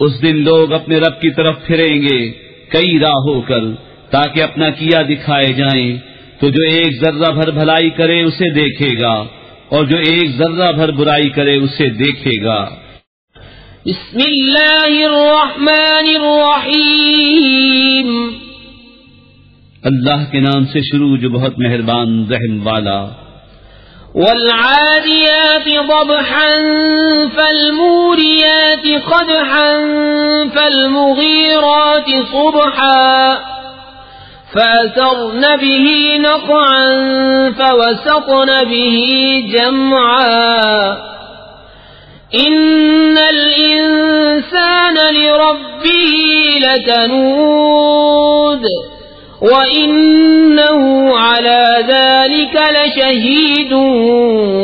اس دن لوگ اپنے رب کی طرف پھریں گے کئی راہ ہو کر تاکہ اپنا کیا دکھائے جائیں. تو جو ایک ذرہ بھر بھلائی کرے اسے دیکھے گا، اور جو ایک ذرہ بھر برائی کرے اسے دیکھے گا. بسم اللہ الرحمن الرحیم. اللہ کے نام سے شروع جو بہت مہربان رحم والا. والعادیات ضبحا فالموریات قدحا فالمغیرات صبحا فأثرن به نقعا فوسطن به جمعا إن الإنسان لربه لكنود وإنه على ذلك لشهيد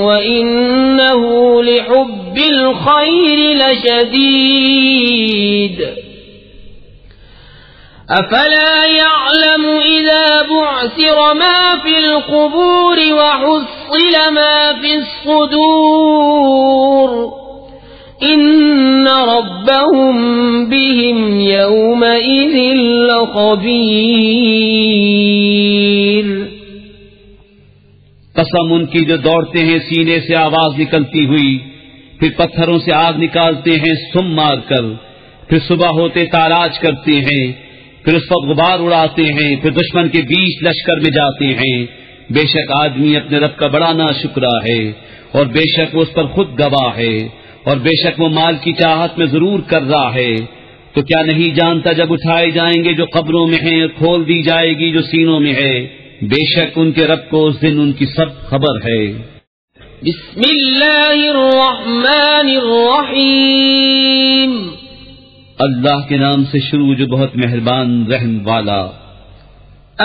وإنه لحب الخير لشديد أفلا يعلم إذا بعثر ما في القبور وحصل ما في الصدور إن ربهم بهم يومئذ لخبير. قسم ان کی جو دوڑتے ہیں سینے سے آواز نکلتی ہوئی، پھر پتھروں سے آگ نکالتے ہیں سم مار کر، پھر صبح ہوتے تاراج کرتے ہیں. پھر اس پر غبار اڑاتے ہیں، پھر دشمن کے بیچ لشکر میں جاتے ہیں۔ بے شک آدمی اپنے رب کا بڑا ناشکرا ہے، اور بے شک وہ اس پر خود گواہ ہے، اور بے شک وہ مال کی چاہت میں ضرور کر رہا ہے۔ تو کیا نہیں جانتا جب اٹھائے جائیں گے جو قبروں میں ہیں، اور کھول دی جائے گی جو سینوں میں ہے، بے شک ان کے رب کو اس دن ان کی سب خبر ہے۔ بسم اللہ الرحمن الرحیم، اللہ کے نام سے شروع جو بہت مہربان رحم والا۔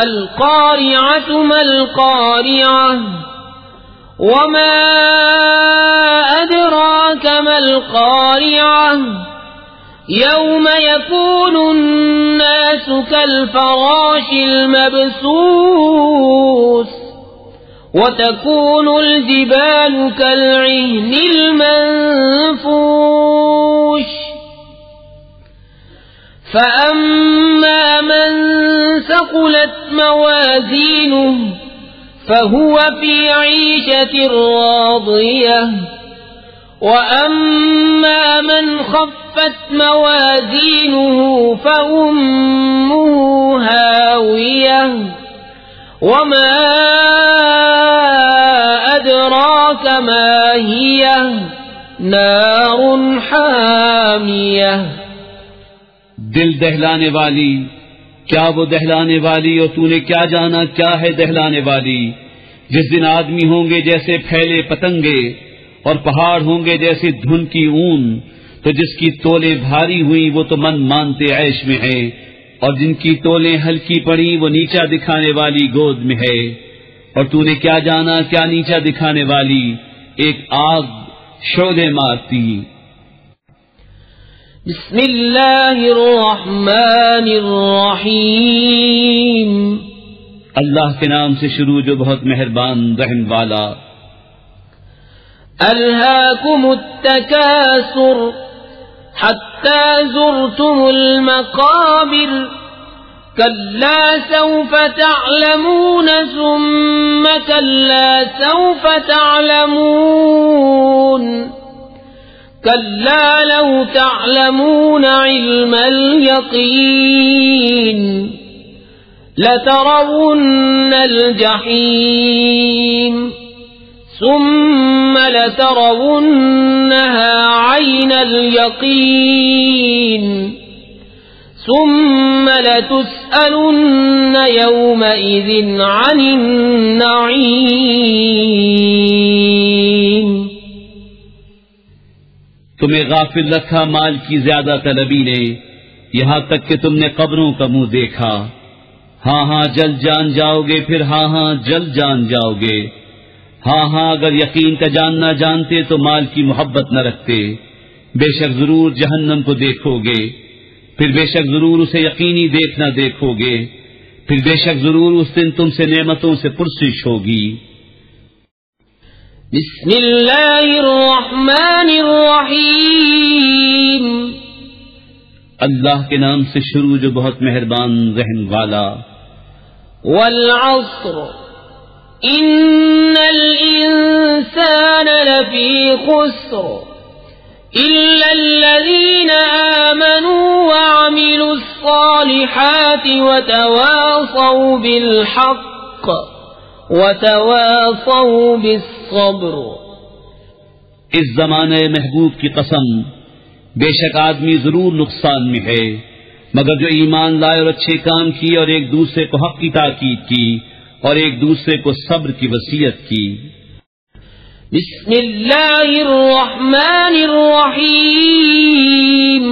القارعۃ ما القارعۃ وما ادراک ما القارعۃ یوم یکون الناس کالفراش المبثوث وتكون الجبال كالعهن المنفوش فأما من ثقلت موازينه فهو في عيشة راضية وأما من خفت موازينه فأمه هاوية وما أدراك ما هي نار حامية۔ دل دہلانے والی، کیا وہ دہلانے والی، اور تو نے کیا جانا کیا ہے دہلانے والی؟ جس دن آدمی ہوں گے جیسے پھیلے پتنگے، اور پہاڑ ہوں گے جیسے دھن کی اون، تو جس کی تولیں بھاری ہوئی وہ تو من مانتے عیش میں ہے، اور جن کی تولیں ہلکی پڑی وہ نیچا دکھانے والی گود میں ہے۔ اور تو نے کیا جانا کیا نیچا دکھانے والی؟ ایک آگ شعلے مارتی۔ بسم اللہ الرحمن الرحیم، اللہ کے نام سے شروع جو بہت مہربان رحم والا۔ الہاکم التکاثر حتی زرتم المقابر کلا سوف تعلمون ثم کلا سوف تعلمون كلا لو تعلمون علم اليقين لترون الجحيم ثم لترونها عين اليقين ثم لتسألن يومئذ عن النعيم۔ تمہیں غافل رکھا مال کی زیادہ طلبی نے، یہاں تک کہ تم نے قبروں کا منہ دیکھا۔ ہاں ہاں جلد جان جاؤ گے، پھر ہاں ہاں جلد جان جاؤ گے۔ ہاں ہاں اگر یقین کا جاننا جانتے تو مال کی محبت نہ رکھتے۔ بے شک ضرور جہنم کو دیکھو گے، پھر بے شک ضرور اسے یقینی دیکھنا دیکھو گے، پھر بے شک ضرور اس دن تم سے نعمتوں سے پرسش ہوگی۔ بسم اللہ الرحمن الرحیم، اللہ کے نام سے شروع جو بہت مہربان رحم والا۔ والعصر ان الانسان لفی خسر الا الذین آمنوا وعملوا الصالحات وتواصوا بالحق وتواصوا بالصبر۔ اس زمانے محبوب کی قسم، بے شک آدمی ضرور نقصان میں ہے، مگر جو ایمان لائے اور اچھے کام کیے اور ایک دوسرے کو حق کی تاکید کی اور ایک دوسرے کو صبر کی وصیت کی۔ بسم اللہ الرحمن الرحیم،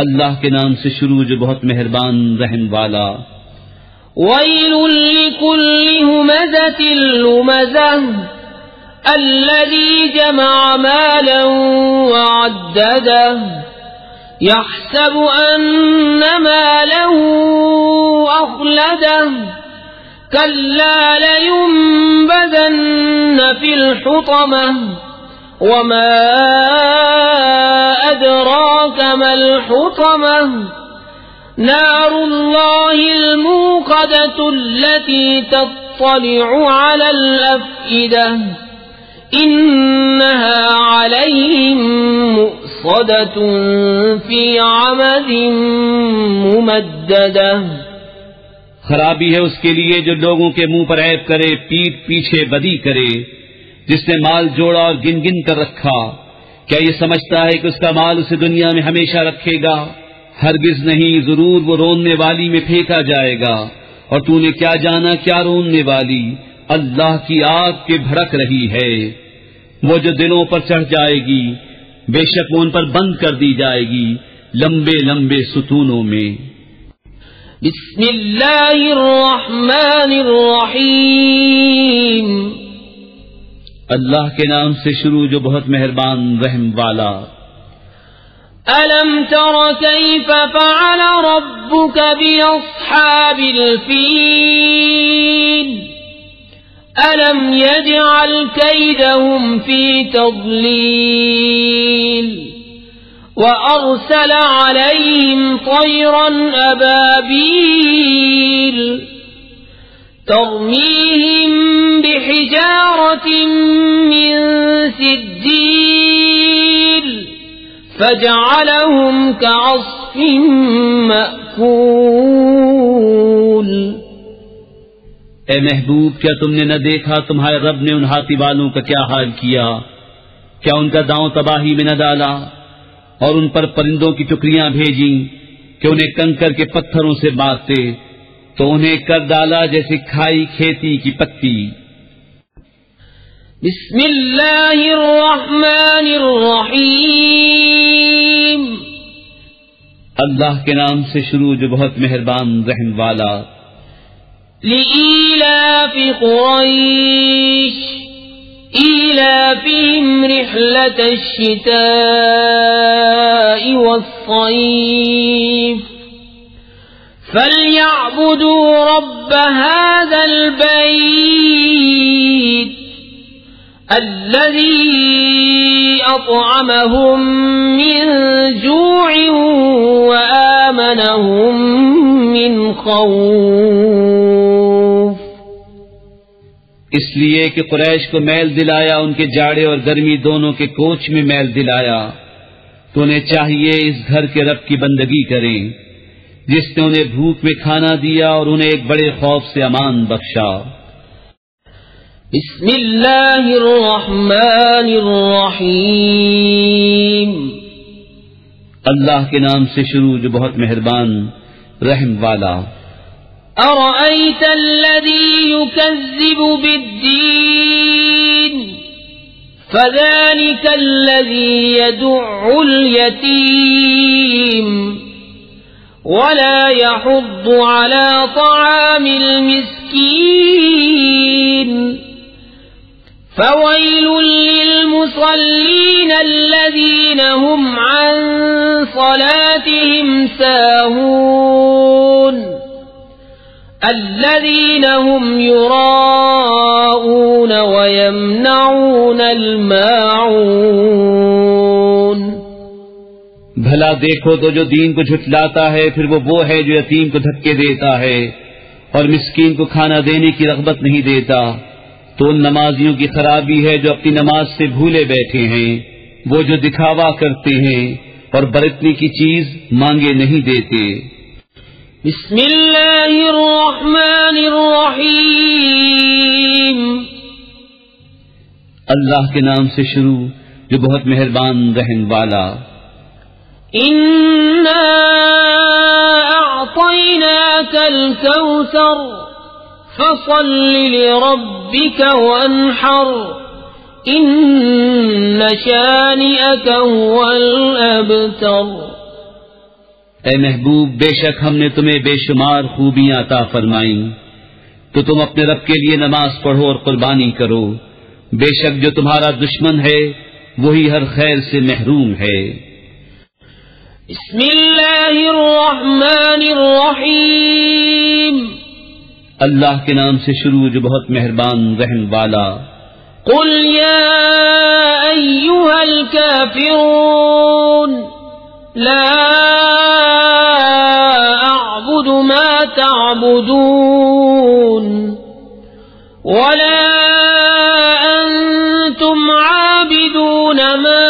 اللہ کے نام سے شروع جو بہت مہربان رحم والا۔ ویل لکل ہمزۃ لمزہ الذی جمع مالا وعددہ یحسب ان ماله اخلدہ کلا لینبذن فی الحطمہ وما ادراک ما الحطمہ نار اللہ الموقدۃ التي تطلع على الافئدہ انها علیہم مؤصدہ۔ مؤصدة في عمد ممددة. خرابی ہے اس کے لیے جو لوگوں کے منہ پر عیب کرے، پیٹھ پیچھے بدی کرے. جس نے مال جوڑا اور گن گن کر رکھا، کیا یہ سمجھتا ہے کہ اس کا مال اسے دنیا میں ہمیشہ رکھے گا؟ ہرگز نہیں، ضرور وہ روننے والی میں پھینکا جائے گا. اور تو نے کیا جانا کیا روننے والی؟ اللہ کی آگ کے بھڑک رہی ہے. وہ جو دلوں پر چڑھ جائے گی، بے شک وہ ان پر بند کر دی جائے گی لمبے لمبے ستونوں میں. بسم اللہ الرحمن الرحیم. اللہ کے نام سے شروع جو بہت مہربان رحم والا. ألم تر كيف فعل ربك بأصحاب الفيل ألم يجعل كيدهم في تضليل وأرسل عليهم طيرا أبابيل ترميهم بحجارة من سجيل فجعلهم كعصف مأكول. اے محبوب، کیا تم نے نہ دیکھا تمہارے رب نے ان ہاتھی والوں کا کیا حال کیا؟ کیا ان کا داؤں تباہی میں نہ ڈالا اور ان پر پرندوں کی ٹکڑیاں بھیجیں کہ انہیں کنکر کے پتھروں سے مارتے تو انہیں کر ڈالا جیسے کھائی کھیتی کی پتی. بسم اللہ الرحمن الرحیم. اللہ کے نام سے شروع جو بہت مہربان رحم والا. لإيلاف قریش إيلافهم رحلة الشتاء والصيف فليعبدوا رب هذا البيت الذي أطعمهم من جوع وآمنهم من خوف. اس لیے کہ قریش کو میل دلایا، ان کے جاڑے اور گرمی دونوں کے کوچ میں میل دلایا، تو انہیں چاہیے اس گھر کے رب کی بندگی کریں جس نے انہیں بھوک میں کھانا دیا اور انہیں ایک بڑے خوف سے امان بخشا. بسم اللہ الرحمن الرحیم. اللہ کے نام سے شروع جو بہت مہربان رحم والا. أرأيت الذي يكذب بالدين فذلك الذي يدع اليتيم ولا يحض على طعام المسكين فويل للمصلين الذين هم عن صلاتهم ساهون الذين هم يراءون ويمنعون الماعون. بھلا دیکھو تو جو دین کو جھٹلاتا ہے پھر وہ ہے جو یتیم کو دھکے دیتا ہے اور مسکین کو کھانا دینے کی رغبت نہیں دیتا. تو ان نمازیوں کی خرابی ہے جو اپنی نماز سے بھولے بیٹھے ہیں، وہ جو دکھاوا کرتے ہیں اور برتنے کی چیز مانگے نہیں دیتے. بسم اللہ الرحمن الرحیم. اللہ کے نام سے شروع جو بہت مہربان رحم والا. انا اعطیناک الکوثر فصل لربک وانحر ان شانئک هو الابتر. اے محبوب، بے شک ہم نے تمہیں بے شمار خوبیاں عطا فرمائیں، تو تم اپنے رب کے لیے نماز پڑھو اور قربانی کرو. بے شک جو تمہارا دشمن ہے وہی ہر خیر سے محروم ہے. بسم اللہ الرحمن الرحیم. اللہ کے نام سے شروع جو بہت مہربان رحم والا. قل یا ایھا الکافرون لا اعبد ما تعبدون ولا انتم عابدون ما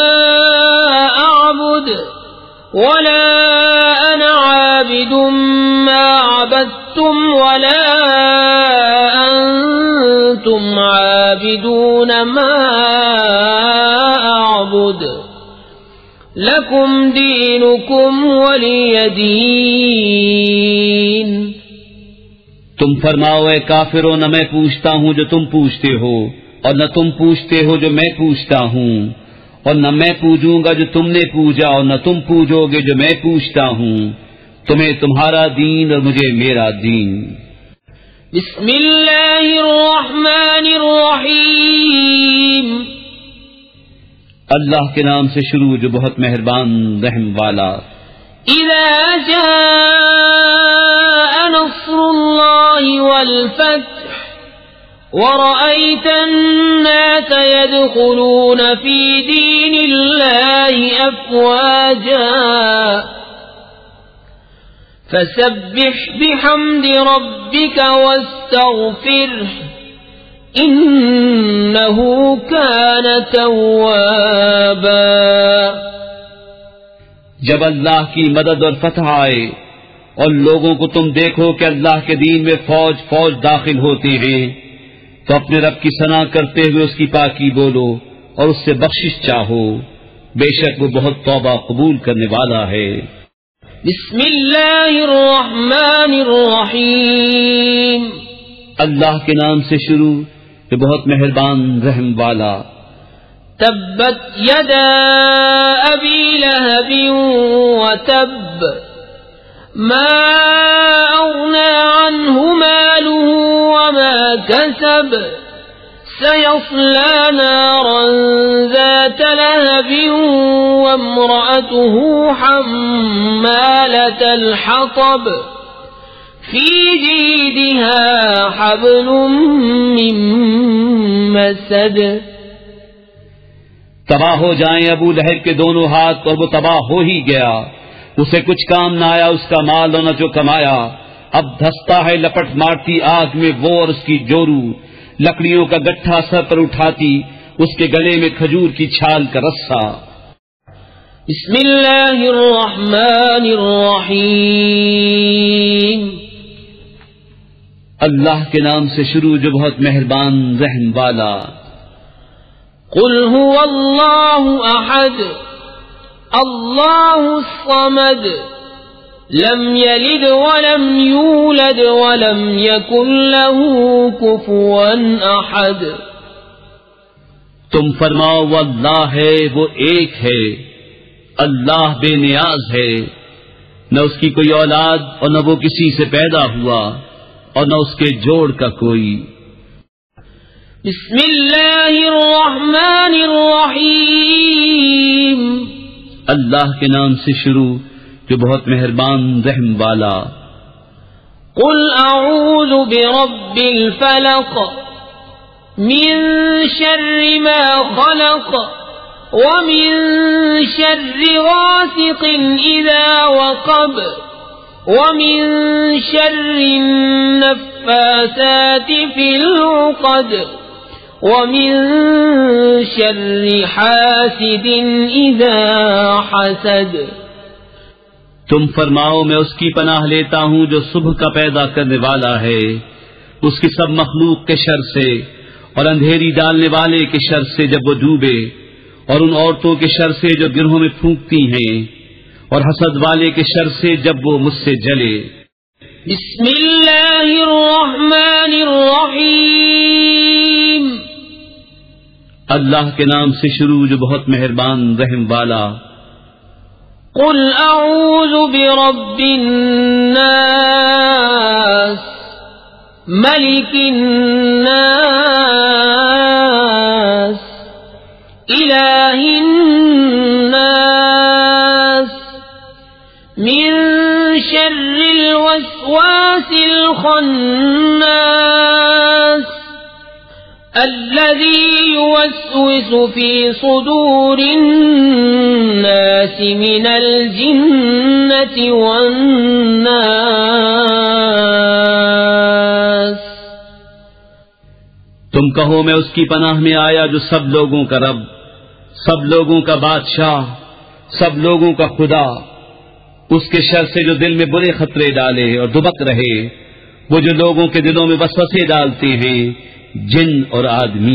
اعبد وأنتم عابدون ما أعبد لكم دينكم ولي دين. تم فرماؤ اے کافروں، نہ میں پوچھتا ہوں جو تم پوچھتے ہو، اور نہ تم پوچھتے ہو جو میں پوچھتا ہوں، اور نہ میں پوجوں گا جو تم نے پوجا، اور نہ تم پوجو گے جو میں پوچھتا ہوں. تمہیں تمہارا دین اور مجھے میرا دین. بسم اللہ الرحمن الرحیم. اللہ کے نام سے شروع جو بہت مہربان رحم والا. اذا جاء نصر اللہ والفتح ورأيت الناس يدخلون في دين الله أفواجا فسبح بحمد ربك واستغفره إنه كان توابا. جب اللہ کی مدد اور فتح آئے اور لوگوں کو تم دیکھو کہ اللہ کے دین میں فوج فوج داخل ہوتے ہیں، تو اپنے رب کی ثنا کرتے ہوئے اس کی پاکی بولو اور اس سے بخشش چاہو، بے شک وہ بہت توبہ قبول کرنے والا ہے. بسم اللہ الرحمن الرحیم. اللہ کے نام سے شروع جو بہت مہربان رحم والا. تبت یدا ابی لہب وتب ما اغنى عنه ماله وما كسب سيصلى نارا ذات لهب وامرأته حمالة الحطب في جيدها حبل من مسد. تباہ ہو جائیں ابو لہب کے دونوں ہاتھ، اور وہ تباہ ہو ہی گیا. اسے کچھ کام نہ آیا اس کا مال اور نہ جو کمایا. اب دھستا ہے لپٹ مارتی آگ میں وہ اور اس کی جورو، لکڑیوں کا گٹھا سر پر اٹھاتی، اس کے گلے میں کھجور کی چھال کا رسا. بسم اللہ الرحمن الرحیم. اللہ کے نام سے شروع جو بہت مہربان رحم والا. قل هو اللہ احد اللہ الصمد لم یلد ولم یولد ولم یکن له کفوا احد. تم فرماؤ وہ اللہ ہے، وہ ایک ہے، اللہ بے نیاز ہے، نہ اس کی کوئی اولاد اور نہ وہ کسی سے پیدا ہوا اور نہ اس کے جوڑ کا کوئی. بسم اللہ الرحمن الرحیم. اللہ کے نام سے شروع جو بہت مہربان رحم والا. قل اعوذ برب الفلق من شر ما خلق ومن شر غاسق اذا وقب ومن شر النفاثات في العقد ومن شر حاسد اذا حسد. تم فرماؤ میں اس کی پناہ لیتا ہوں جو صبح کا پیدا کرنے والا ہے، اس کی سب مخلوق کے شر سے، اور اندھیری ڈالنے والے کے شر سے جب وہ ڈوبے، اور ان عورتوں کے شر سے جو گرہوں میں پھونکتی ہیں، اور حسد والے کے شر سے جب وہ مجھ سے جلے. بسم اللہ الرحمن الرحیم. اللہ کے نام سے شروع جو بہت مہربان رحم والا. قل اعوذ برب الناس ملک الناس الہ الناس من شر الوسواس الخناس الذي يوسوس في صدور الناس من الجنة والناس. تم کہو میں اس کی پناہ میں آیا جو سب لوگوں کا رب، سب لوگوں کا بادشاہ، سب لوگوں کا خدا، اس کے شر سے جو دل میں برے خطرے ڈالے اور دبک رہے، وہ جو لوگوں کے دلوں میں وسوسے ڈالتے ہیں جن اور آدمی